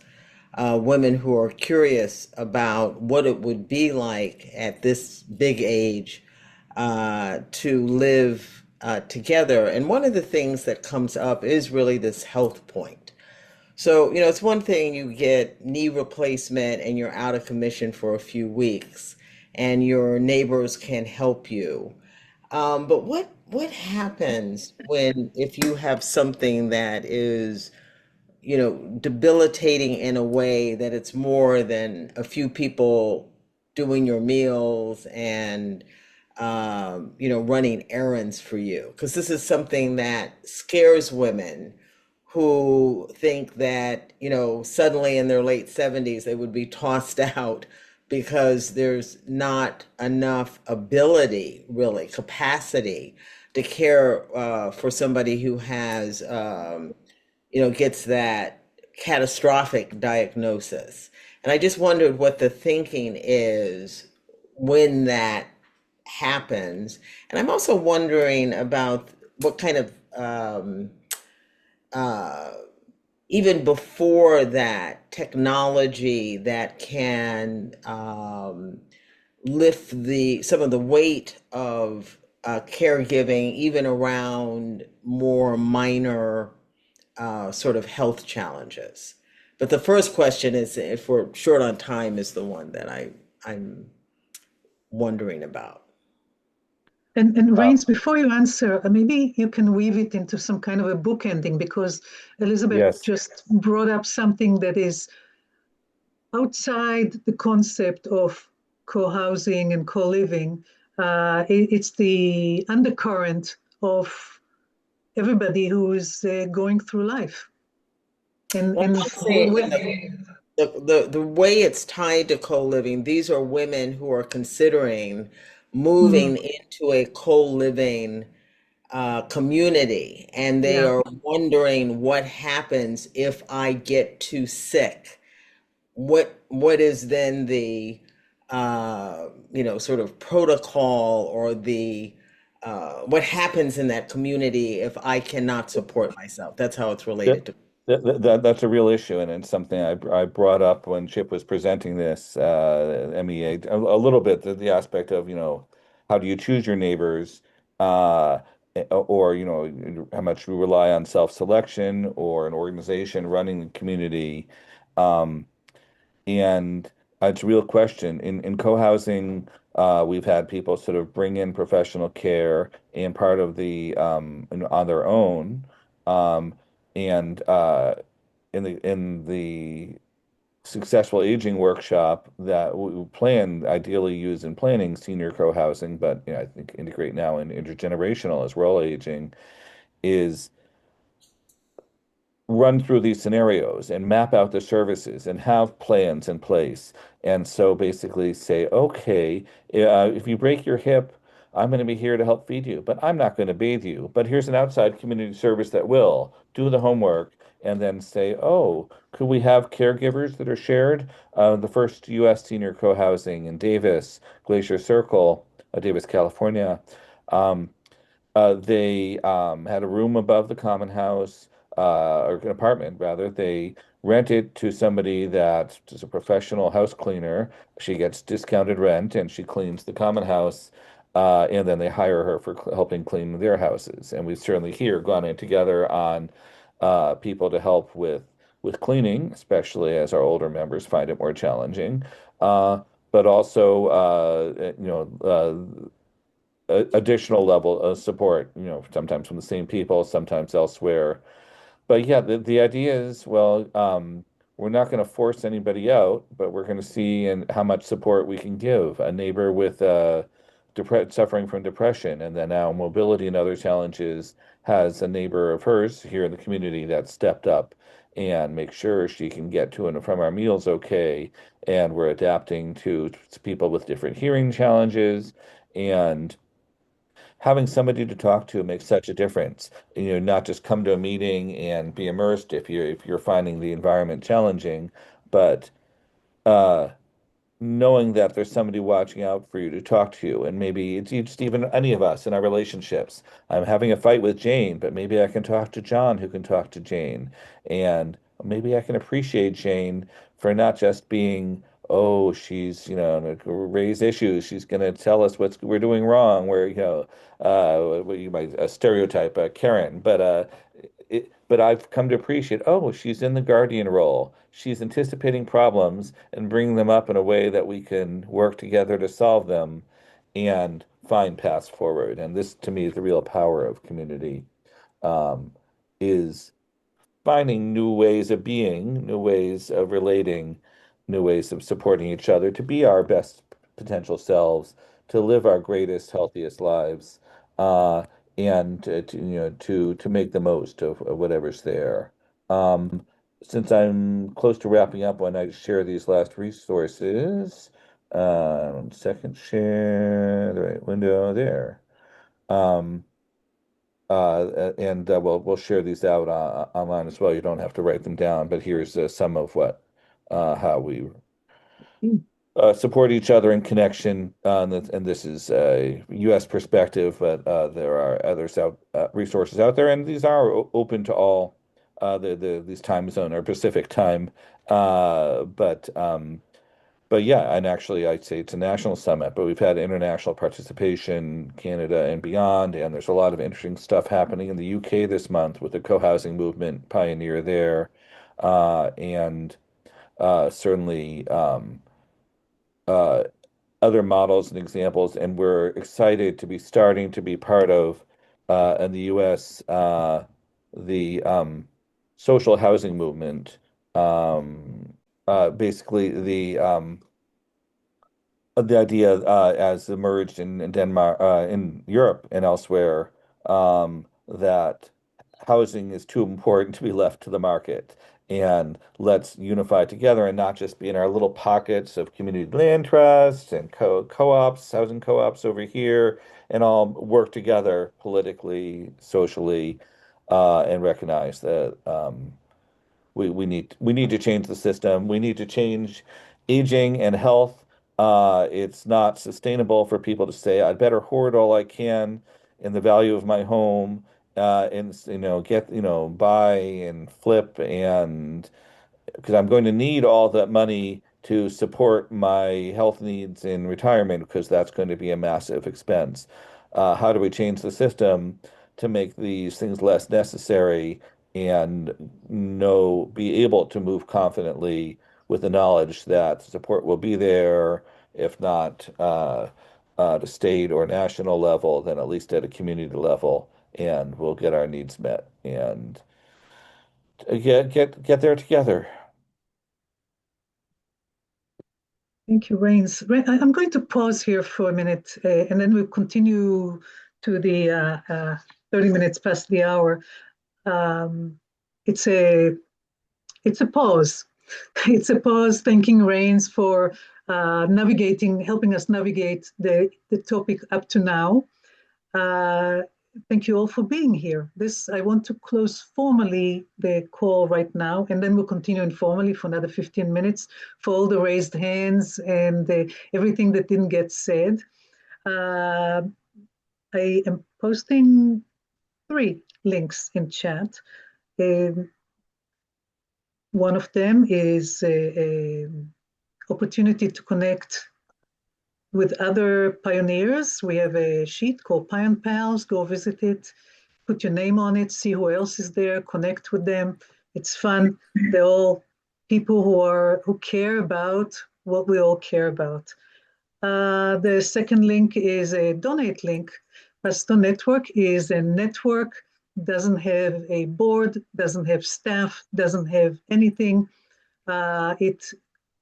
[SPEAKER 9] women who are curious about what it would be like at this big age to live together. And one of the things that comes up is really this health point. So, it's one thing you get knee replacement and you're out of commission for a few weeks and your neighbors can help you. But what happens if you have something that is, debilitating in a way that it's more than a few people doing your meals and running errands for you? Because this is something that scares women who think that, suddenly in their late 70s, they would be tossed out because there's not enough ability, really, capacity to care for somebody who has, gets that catastrophic diagnosis. And I just wondered what the thinking is when that happens. And I'm also wondering about what kind of uh, even before that, technology that can lift some of the weight of caregiving, even around more minor sort of health challenges. But the first question is, if we're short on time, is the one that I'm wondering about.
[SPEAKER 2] And Rains, before you answer, maybe you can weave it into some kind of a book ending, because Elizabeth
[SPEAKER 5] Yes.
[SPEAKER 2] just brought up something that is outside the concept of co-housing and co-living. It's the undercurrent of everybody who is going through life. And
[SPEAKER 9] I'd say the way it's tied to co-living, these are women who are considering moving into a co-living community, and they
[SPEAKER 2] Yeah.
[SPEAKER 9] are wondering what happens if I get too sick. What is then the sort of protocol or the what happens in that community if I cannot support myself? That's how it's related to.
[SPEAKER 5] That's a real issue, and it's something I brought up when Chip was presenting this MEA a little bit, the aspect of, how do you choose your neighbors, or, how much we rely on self-selection or an organization running the community. Um, and it's a real question. In co-housing, we've had people sort of bring in professional care and part of the on their own. Um, And in the successful aging workshop that we plan ideally use in planning senior co-housing, but I think integrate now in intergenerational as we're all aging, is run through these scenarios and map out the services and have plans in place. And so basically say, okay, if you break your hip, I'm going to be here to help feed you, but I'm not going to bathe you. But here's an outside community service that will do the homework and then say, oh, could we have caregivers that are shared? The first U.S. senior co-housing in Davis, Glacier Circle, Davis, California. Um, they had a room above the common house, or an apartment rather. They rent it to somebody that is a professional house cleaner. She gets discounted rent and she cleans the common house. And then they hire her for helping clean their houses. And we've certainly here gone in together on people to help with cleaning, especially as our older members find it more challenging. But also, additional level of support, sometimes from the same people, sometimes elsewhere. But yeah, the idea is, well, we're not going to force anybody out, but we're going to see and how much support we can give. A neighbor with suffering from depression and then now mobility and other challenges has a neighbor of hers here in the community that stepped up and make sure she can get to and from our meals okay. And we're adapting to people with different hearing challenges and having somebody to talk to makes such a difference. Not just come to a meeting and be immersed if you're finding the environment challenging, but uh, knowing that there's somebody watching out for you to talk to you, and maybe it's just even any of us in our relationships. I'm having a fight with Jane, but maybe I can talk to John, who can talk to Jane, and maybe I can appreciate Jane for not just being, oh, she's, gonna raise issues. She's gonna tell us what we're doing wrong. Where what you might stereotype Karen, but I've come to appreciate, oh, she's in the guardian role. She's anticipating problems and bringing them up in a way that we can work together to solve them and find paths forward. And this, to me, is the real power of community, um, is finding new ways of being, new ways of relating, new ways of supporting each other to be our best potential selves, to live our greatest, healthiest lives, uh, and to make the most of whatever's there. Since I'm close to wrapping up, when I share these last resources, second share the right window there. Um, and we'll share these out online as well. You don't have to write them down, but here's some of how we support each other in connection. And this is a U.S. perspective, but there are others resources out there, and these are open to all these time zone or Pacific time. But yeah, and actually, I'd say it's a national summit, but we've had international participation, Canada and beyond, and there's a lot of interesting stuff happening in the UK this month with the co-housing movement pioneer there, and certainly uh, other models and examples. And we're excited to be starting to be part of in the US the social housing movement. Basically, the idea as emerged in Denmark, in Europe and elsewhere, that housing is too important to be left to the market. And let's unify together and not just be in our little pockets of community land trusts and co-ops, housing co-ops over here, and all work together politically, socially, and recognize that we need to change the system. We need to change aging and health. It's not sustainable for people to say, I'd better hoard all I can in the value of my home, and get buy and flip, and because I'm going to need all that money to support my health needs in retirement because that's going to be a massive expense. How do we change the system to make these things less necessary and be able to move confidently with the knowledge that support will be there, if not at a state or national level, then at least at a community level, and we'll get our needs met. And get there together.
[SPEAKER 2] Thank you, Rains. I'm going to pause here for a minute, and then we'll continue to the 30 minutes past the hour. Um, it's a it's a pause. It's a pause. Thanking Rains for helping us navigate the topic up to now. Uh, Thank you all for being here. I want to close formally the call right now, and then we'll continue informally for another 15 minutes for all the raised hands and everything that didn't get said. Uh, I am posting 3 links in chat. One of them is a opportunity to connect with other pioneers. We have a sheet called Pion Pals. Go visit it, put your name on it, see who else is there, connect with them. It's fun. They're all people who care about what we all care about. The second link is a donate link. Pastor Network is a network, doesn't have a board, doesn't have staff, doesn't have anything. It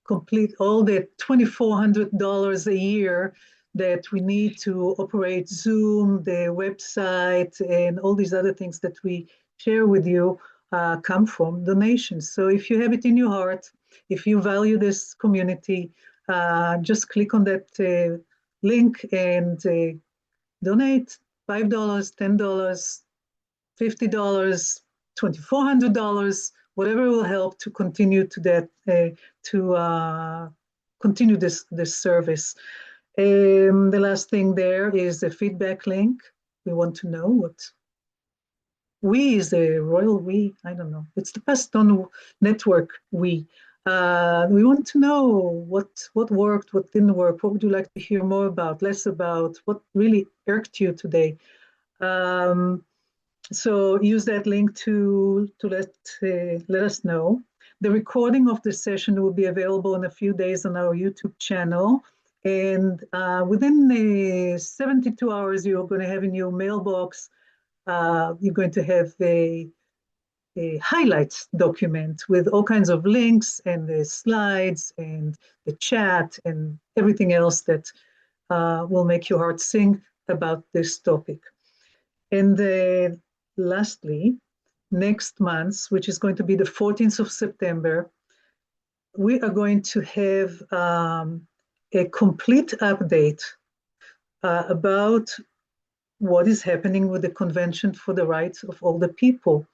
[SPEAKER 2] complete all the $2,400 a year that we need to operate Zoom, the website, and all these other things that we share with you come from donations. So if you have it in your heart, if you value this community, just click on that link and donate $5, $10, $50, $2,400, whatever will help to continue to continue this service. The last thing there is the feedback link. We want to know what we is a royal we. I don't know. It's the Paston Network we. We want to know what worked, what didn't work. What would you like to hear more about, less about? What really irked you today? So use that link to let us know. The recording of the session will be available in a few days on our YouTube channel. And within 72 hours, you're going to have in your mailbox, you're going to have a highlights document with all kinds of links and the slides and the chat and everything else that will make your heart sing about this topic. And lastly, next month, which is going to be the 14th of September, we are going to have a complete update about what is happening with the Convention for the Rights of Older People.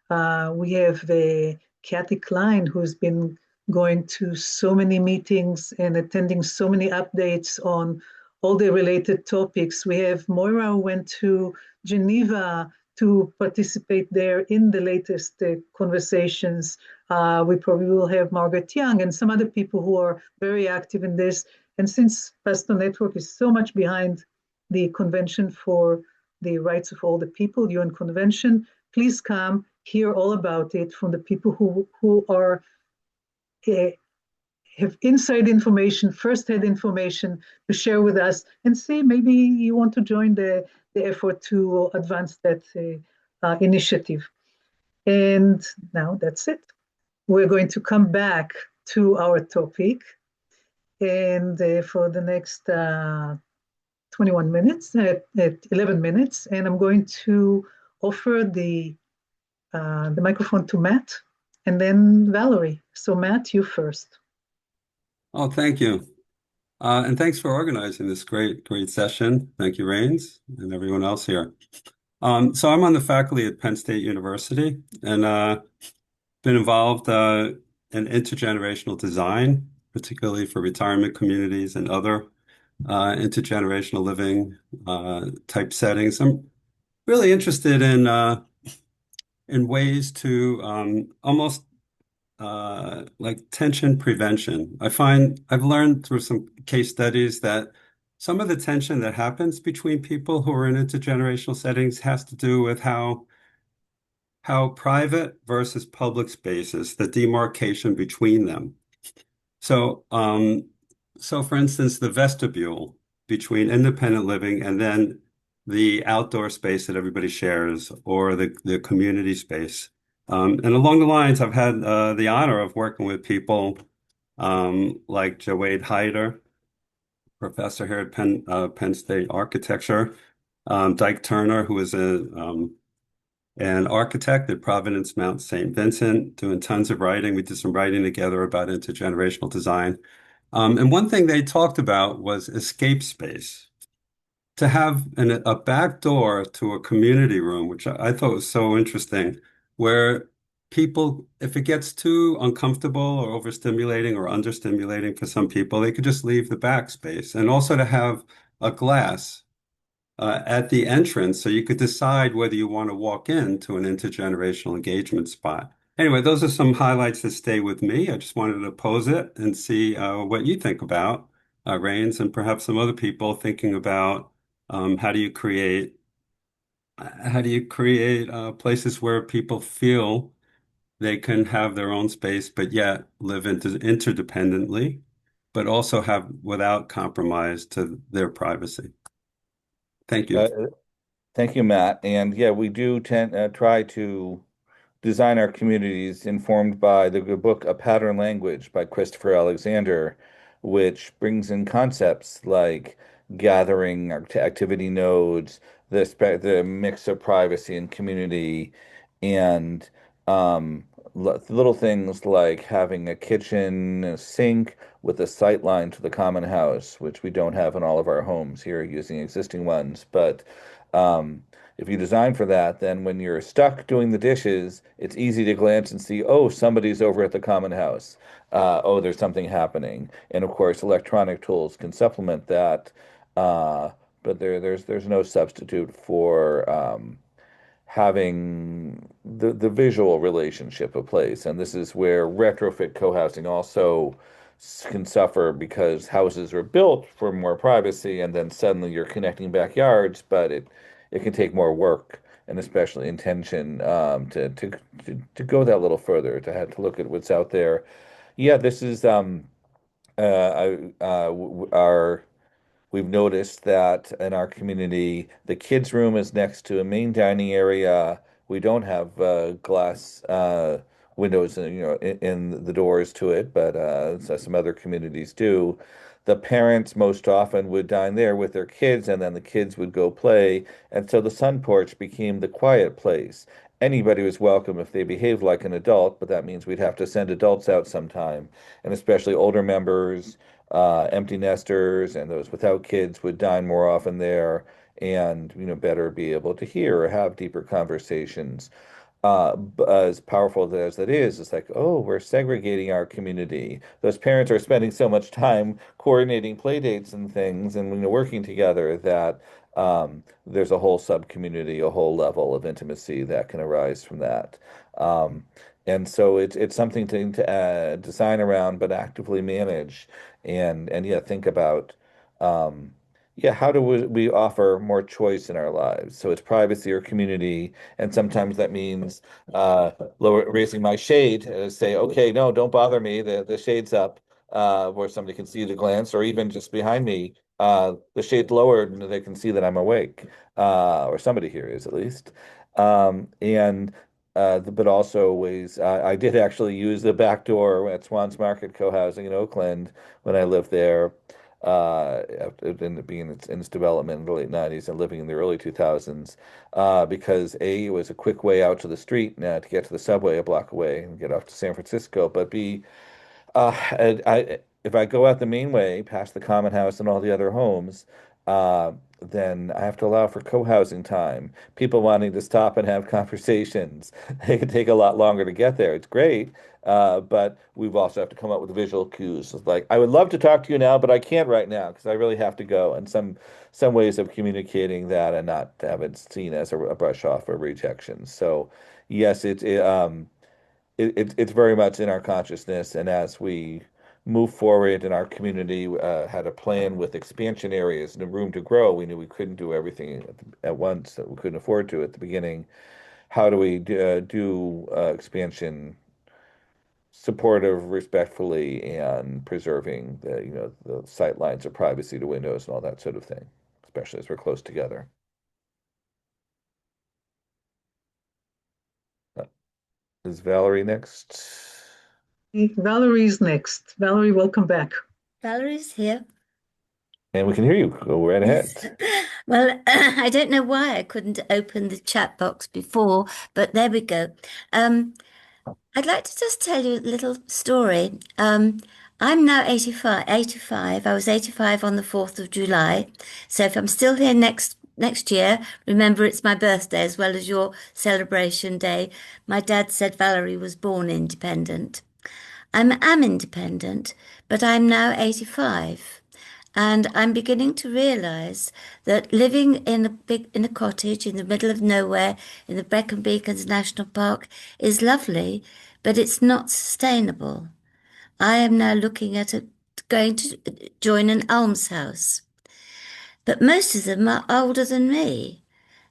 [SPEAKER 2] We have Kathy Klein, who's been going to so many meetings and attending so many updates on all the related topics. We have Moira, who went to Geneva to participate there in the latest conversations. We probably will have Margaret Young and some other people who are very active in this. And since Pastor Network is so much behind the Convention for the Rights of Older People, UN Convention, please come hear all about it from the people who are have inside information, first-hand information to share with us, and see maybe you want to join the effort to advance that initiative. And now that's it. We're going to come back to our topic, and for the next 21 minutes, at 11 minutes, and I'm going to offer the microphone to Matt and then Valerie. So Matt, you first.
[SPEAKER 10] Oh, thank you. And thanks for organizing this great session. Thank you, Rains, and everyone else here. So I'm on the faculty at Penn State University and been involved in intergenerational design, particularly for retirement communities and other intergenerational living type settings. I'm really interested in ways to almost like tension prevention. I've learned through some case studies that some of the tension that happens between people who are in intergenerational settings has to do with how private versus public spaces, the demarcation between them. So, so for instance, the vestibule between independent living and then the outdoor space that everybody shares, or the community space. And along the lines, I've had the honor of working with people like Jawed Haider, professor here at Penn State Architecture, Dyke Turner, who is an architect at Providence Mount St. Vincent, doing tons of writing. We did some writing together about intergenerational design. And one thing they talked about was escape space. To have a back door to a community room, which I thought was so interesting, where people, if it gets too uncomfortable or overstimulating or understimulating for some people, they could just leave the back space. And also to have a glass at the entrance so you could decide whether you want to walk into an intergenerational engagement spot. Anyway, those are some highlights that stay with me. I just wanted to pose it and see what you think about Rains and perhaps some other people thinking about how do you create places where people feel they can have their own space, but yet live interdependently, but also have without compromise to their privacy. Thank you.
[SPEAKER 5] Uh, Thank you, Matt. And yeah, we do try to design our communities informed by the good book A Pattern Language by Christopher Alexander, which brings in concepts like gathering activity nodes, the mix of privacy and community, and little things like having a kitchen a sink with a sight line to the common house, which we don't have in all of our homes here using existing ones. But um, if you design for that, then when you're stuck doing the dishes, it's easy to glance and see, oh, somebody's over at the common house. Oh, there's something happening. And of course, electronic tools can supplement that. Uh, but there's no substitute for having the visual relationship of place. And this is where retrofit co-housing also can suffer because houses are built for more privacy, and then suddenly you're connecting backyards, but it can take more work and especially intention to go that little further, to have to look at what's out there. Yeah, this is our we've noticed that in our community, the kids' room is next to a main dining area. We don't have glass windows, in the doors to it, but so some other communities do. The parents most often would dine there with their kids, and then the kids would go play. And so the sun porch became the quiet place. Anybody was welcome if they behaved like an adult, but that means we'd have to send adults out sometime, and especially older members, empty nesters and those without kids would dine more often there and, better be able to hear or have deeper conversations. As powerful as that is, it's like, oh, we're segregating our community. Those parents are spending so much time coordinating play dates and things and, working together that there's a whole sub-community, a whole level of intimacy that can arise from that. Um, and so it's something to design around, but actively manage, and yeah, think about um, yeah, how do we offer more choice in our lives? So it's privacy or community, and sometimes that means raising my shade, say, okay, no, don't bother me. The shade's up, where somebody can see the glance, or even just behind me, the shade's lowered, and they can see that I'm awake, or somebody here is at least. And but also ways I did actually use the back door at Swan's Market Co-housing in Oakland when I lived there, after being in its development in the late 90s and living in the early 2000s, because A, it was a quick way out to the street to get to the subway a block away and get off to San Francisco, but B, if I go out the main way past the common house and all the other homes, then I have to allow for co-housing time. People wanting to stop and have conversations. It can take a lot longer to get there. It's great, but we've also have to come up with visual cues. It's like, I would love to talk to you now, but I can't right now because I really have to go. And some ways of communicating that and not have it seen as a brush off or rejection. So yes, it's very much in our consciousness, and as we move forward in our community, had a plan with expansion areas and a room to grow. We knew we couldn't do everything at once, that we couldn't afford to at the beginning. How do we do expansion supportive, respectfully, and preserving the sight lines of privacy to windows and all that sort of thing, especially as we're close together. Is Valerie next?
[SPEAKER 2] Valerie's next. Valerie, welcome back.
[SPEAKER 11] Valerie's here.
[SPEAKER 5] And we can hear you. Go right ahead.
[SPEAKER 11] Well, I don't know why I couldn't open the chat box before, but there we go. I'd like to just tell you a little story. I'm now 85. I was 85 on the 4th of July. So if I'm still here next year, remember it's my birthday as well as your celebration day. My dad said Valerie was born independent. I'm independent, but I'm now 85. And I'm beginning to realize that living in a cottage in the middle of nowhere in the Brecon Beacons National Park is lovely, but it's not sustainable. I am now looking at going to join an almshouse. But most of them are older than me,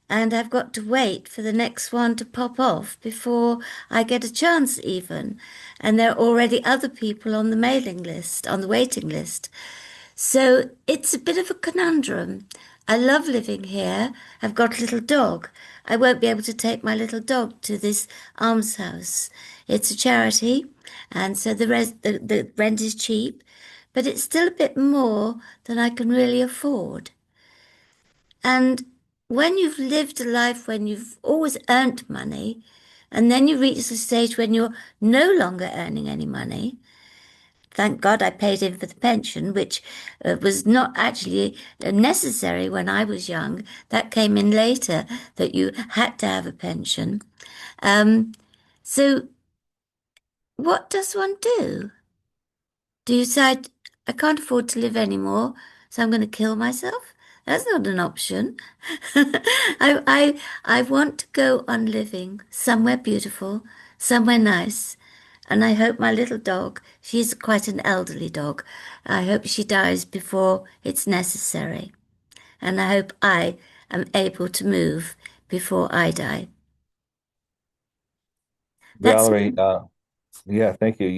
[SPEAKER 11] and I've got to wait for the next one to pop off before I get a chance even. And there are already other people on the mailing list, on the waiting list. So it's a bit of a conundrum. I love living here. I've got a little dog. I won't be able to take my little dog to this almshouse. It's a charity, and so the rent is cheap, but it's still a bit more than I can really afford. And when you've lived a life when you've always earned money, and then you reach the stage when you're no longer earning any money, thank God I paid in for the pension, which was not actually necessary when I was young. That came in later, that you had to have a pension. So what does one do? Do you decide, I can't afford to live anymore, so I'm going to kill myself? That's not an option. I want to go on living somewhere beautiful, somewhere nice. And I hope my little dog, she's quite an elderly dog, I hope she dies before it's necessary. And I hope I am able to move before I die. That's
[SPEAKER 5] Valerie, yeah, thank you.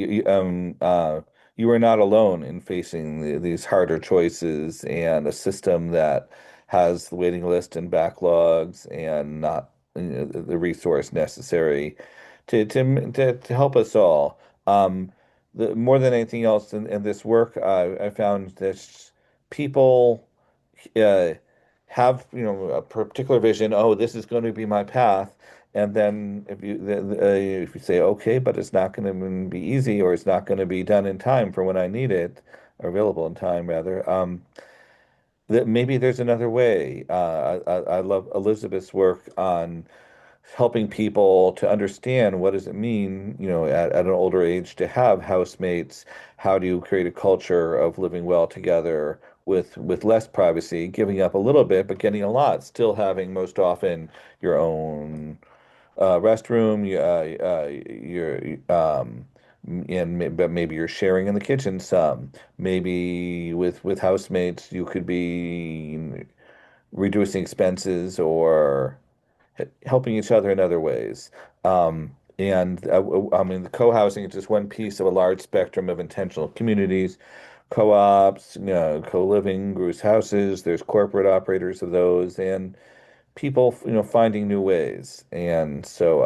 [SPEAKER 5] You are not alone in facing these harder choices and a system that has the waiting list and backlogs and not the resource necessary to help us all. More than anything else in this work, I found that people uh, have a particular vision. Oh, this is going to be my path. And then if you say okay, but it's not going to be easy, or it's not going to be done in time for when I need it, or available in time rather, that maybe there's another way. I love Elizabeth's work on helping people to understand what does it mean, at an older age to have housemates. How do you create a culture of living well together with less privacy, giving up a little bit, but getting a lot, still having most often your own restroom, but maybe you're sharing in the kitchen some. Maybe with housemates, you could be reducing expenses or helping each other in other ways. And I mean, the co-housing is just one piece of a large spectrum of intentional communities, co-ops, co-living, Bruce houses. There's corporate operators of those, and people, finding new ways. And so,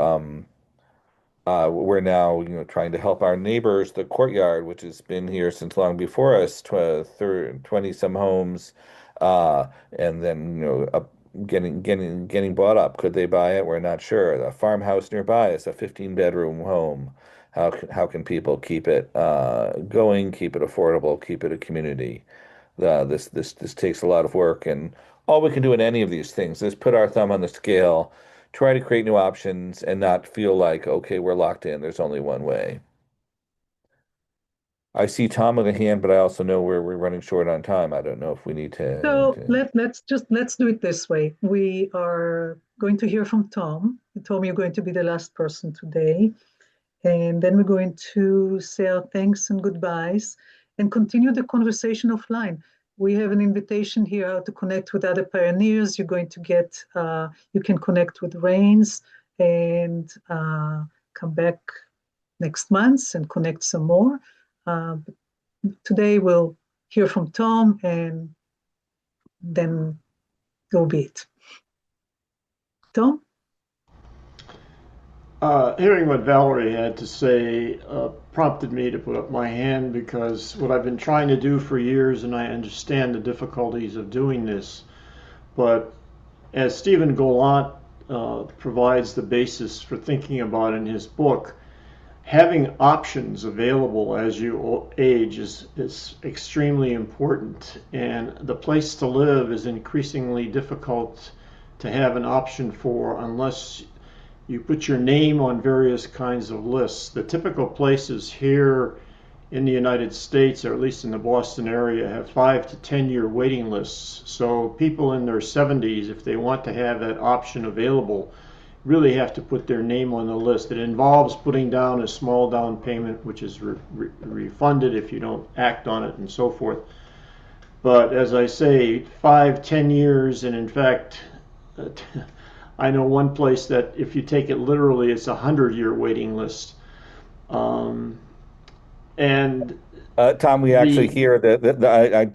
[SPEAKER 5] we're now, trying to help our neighbors, the courtyard, which has been here since long before us, 20 some homes, and then, getting bought up. Could they buy it? We're not sure. The farmhouse nearby is a 15-bedroom home. How can people keep it going, keep it affordable, keep it a community? This takes a lot of work, and all we can do in any of these things is put our thumb on the scale, try to create new options, and not feel like, okay, we're locked in. There's only one way. I see Tom with a hand, but I also know we're running short on time. I don't know if we need
[SPEAKER 2] So
[SPEAKER 5] to.
[SPEAKER 2] let's do it this way. We are going to hear from Tom. Tom, you're going to be the last person today. And then we're going to say our thanks and goodbyes and continue the conversation offline. We have an invitation here how to connect with other pioneers. You're going to get, you can connect with Rains and come back next month and connect some more. But today we'll hear from Tom, and then go be it. Tom?
[SPEAKER 7] Hearing what Valerie had to say prompted me to put up my hand, because what I've been trying to do for years, and I understand the difficulties of doing this, but as Stephen Gallant provides the basis for thinking about in his book, having options available as you age is extremely important, and the place to live is increasingly difficult to have an option for unless you put your name on various kinds of lists. The typical places here in the United States, or at least in the Boston area, have 5 to 10 year waiting lists. So people in their 70s, if they want to have that option available, really have to put their name on the list. It involves putting down a small down payment, which is refunded if you don't act on it, and so forth. But as I say, 5, 10 years, and in fact, I know one place that if you take it literally, it's a 100-year waiting list. And
[SPEAKER 5] Tom, we actually hear that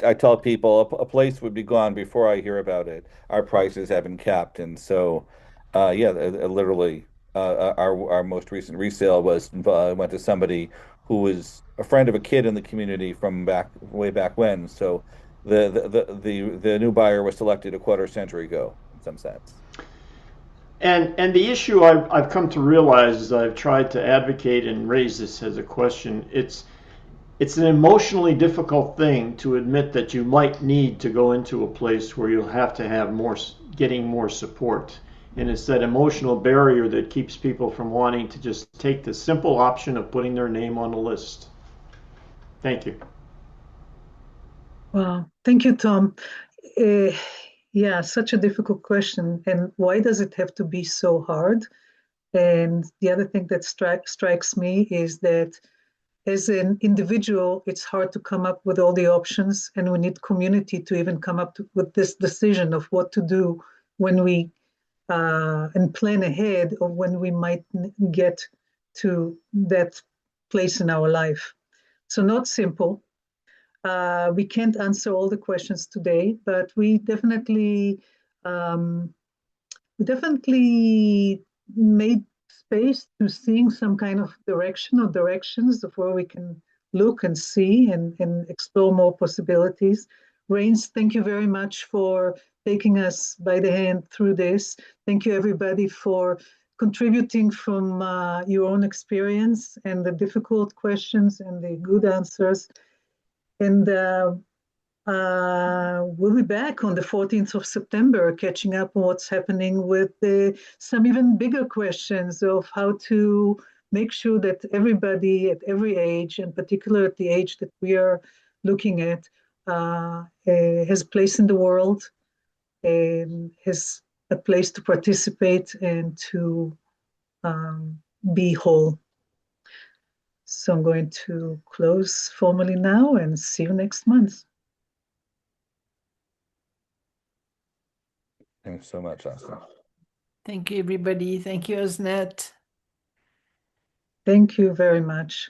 [SPEAKER 5] I tell people a place would be gone before I hear about it. Our prices have been capped, and so yeah, literally, our most recent resale was went to somebody who was a friend of a kid in the community from way back when. So the new buyer was selected a quarter century ago, in some sense.
[SPEAKER 7] And the issue I've come to realize as I've tried to advocate and raise this as a question, it's an emotionally difficult thing to admit that you might need to go into a place where you'll have to have getting more support. And it's that emotional barrier that keeps people from wanting to just take the simple option of putting their name on the list. Thank you.
[SPEAKER 2] Wow, thank you, Tom. Yeah, such a difficult question. And why does it have to be so hard? And the other thing that strikes me is that as an individual, it's hard to come up with all the options, and we need community to even come up with this decision of what to do when we and plan ahead of when we might get to that place in our life. So not simple. We can't answer all the questions today, but we definitely made space to seeing some kind of direction or directions of where we can look and see and explore more possibilities. Rains, thank you very much for taking us by the hand through this. Thank you, everybody, for contributing from your own experience and the difficult questions and the good answers. And we'll be back on the 14th of September, catching up on what's happening with some even bigger questions of how to make sure that everybody at every age, and particularly at the age that we are looking at, has a place in the world and has a place to participate and to be whole. So I'm going to close formally now and see you next month.
[SPEAKER 5] Thanks so much, Asta.
[SPEAKER 1] Thank you, everybody. Thank you, Osnat.
[SPEAKER 2] Thank you very much.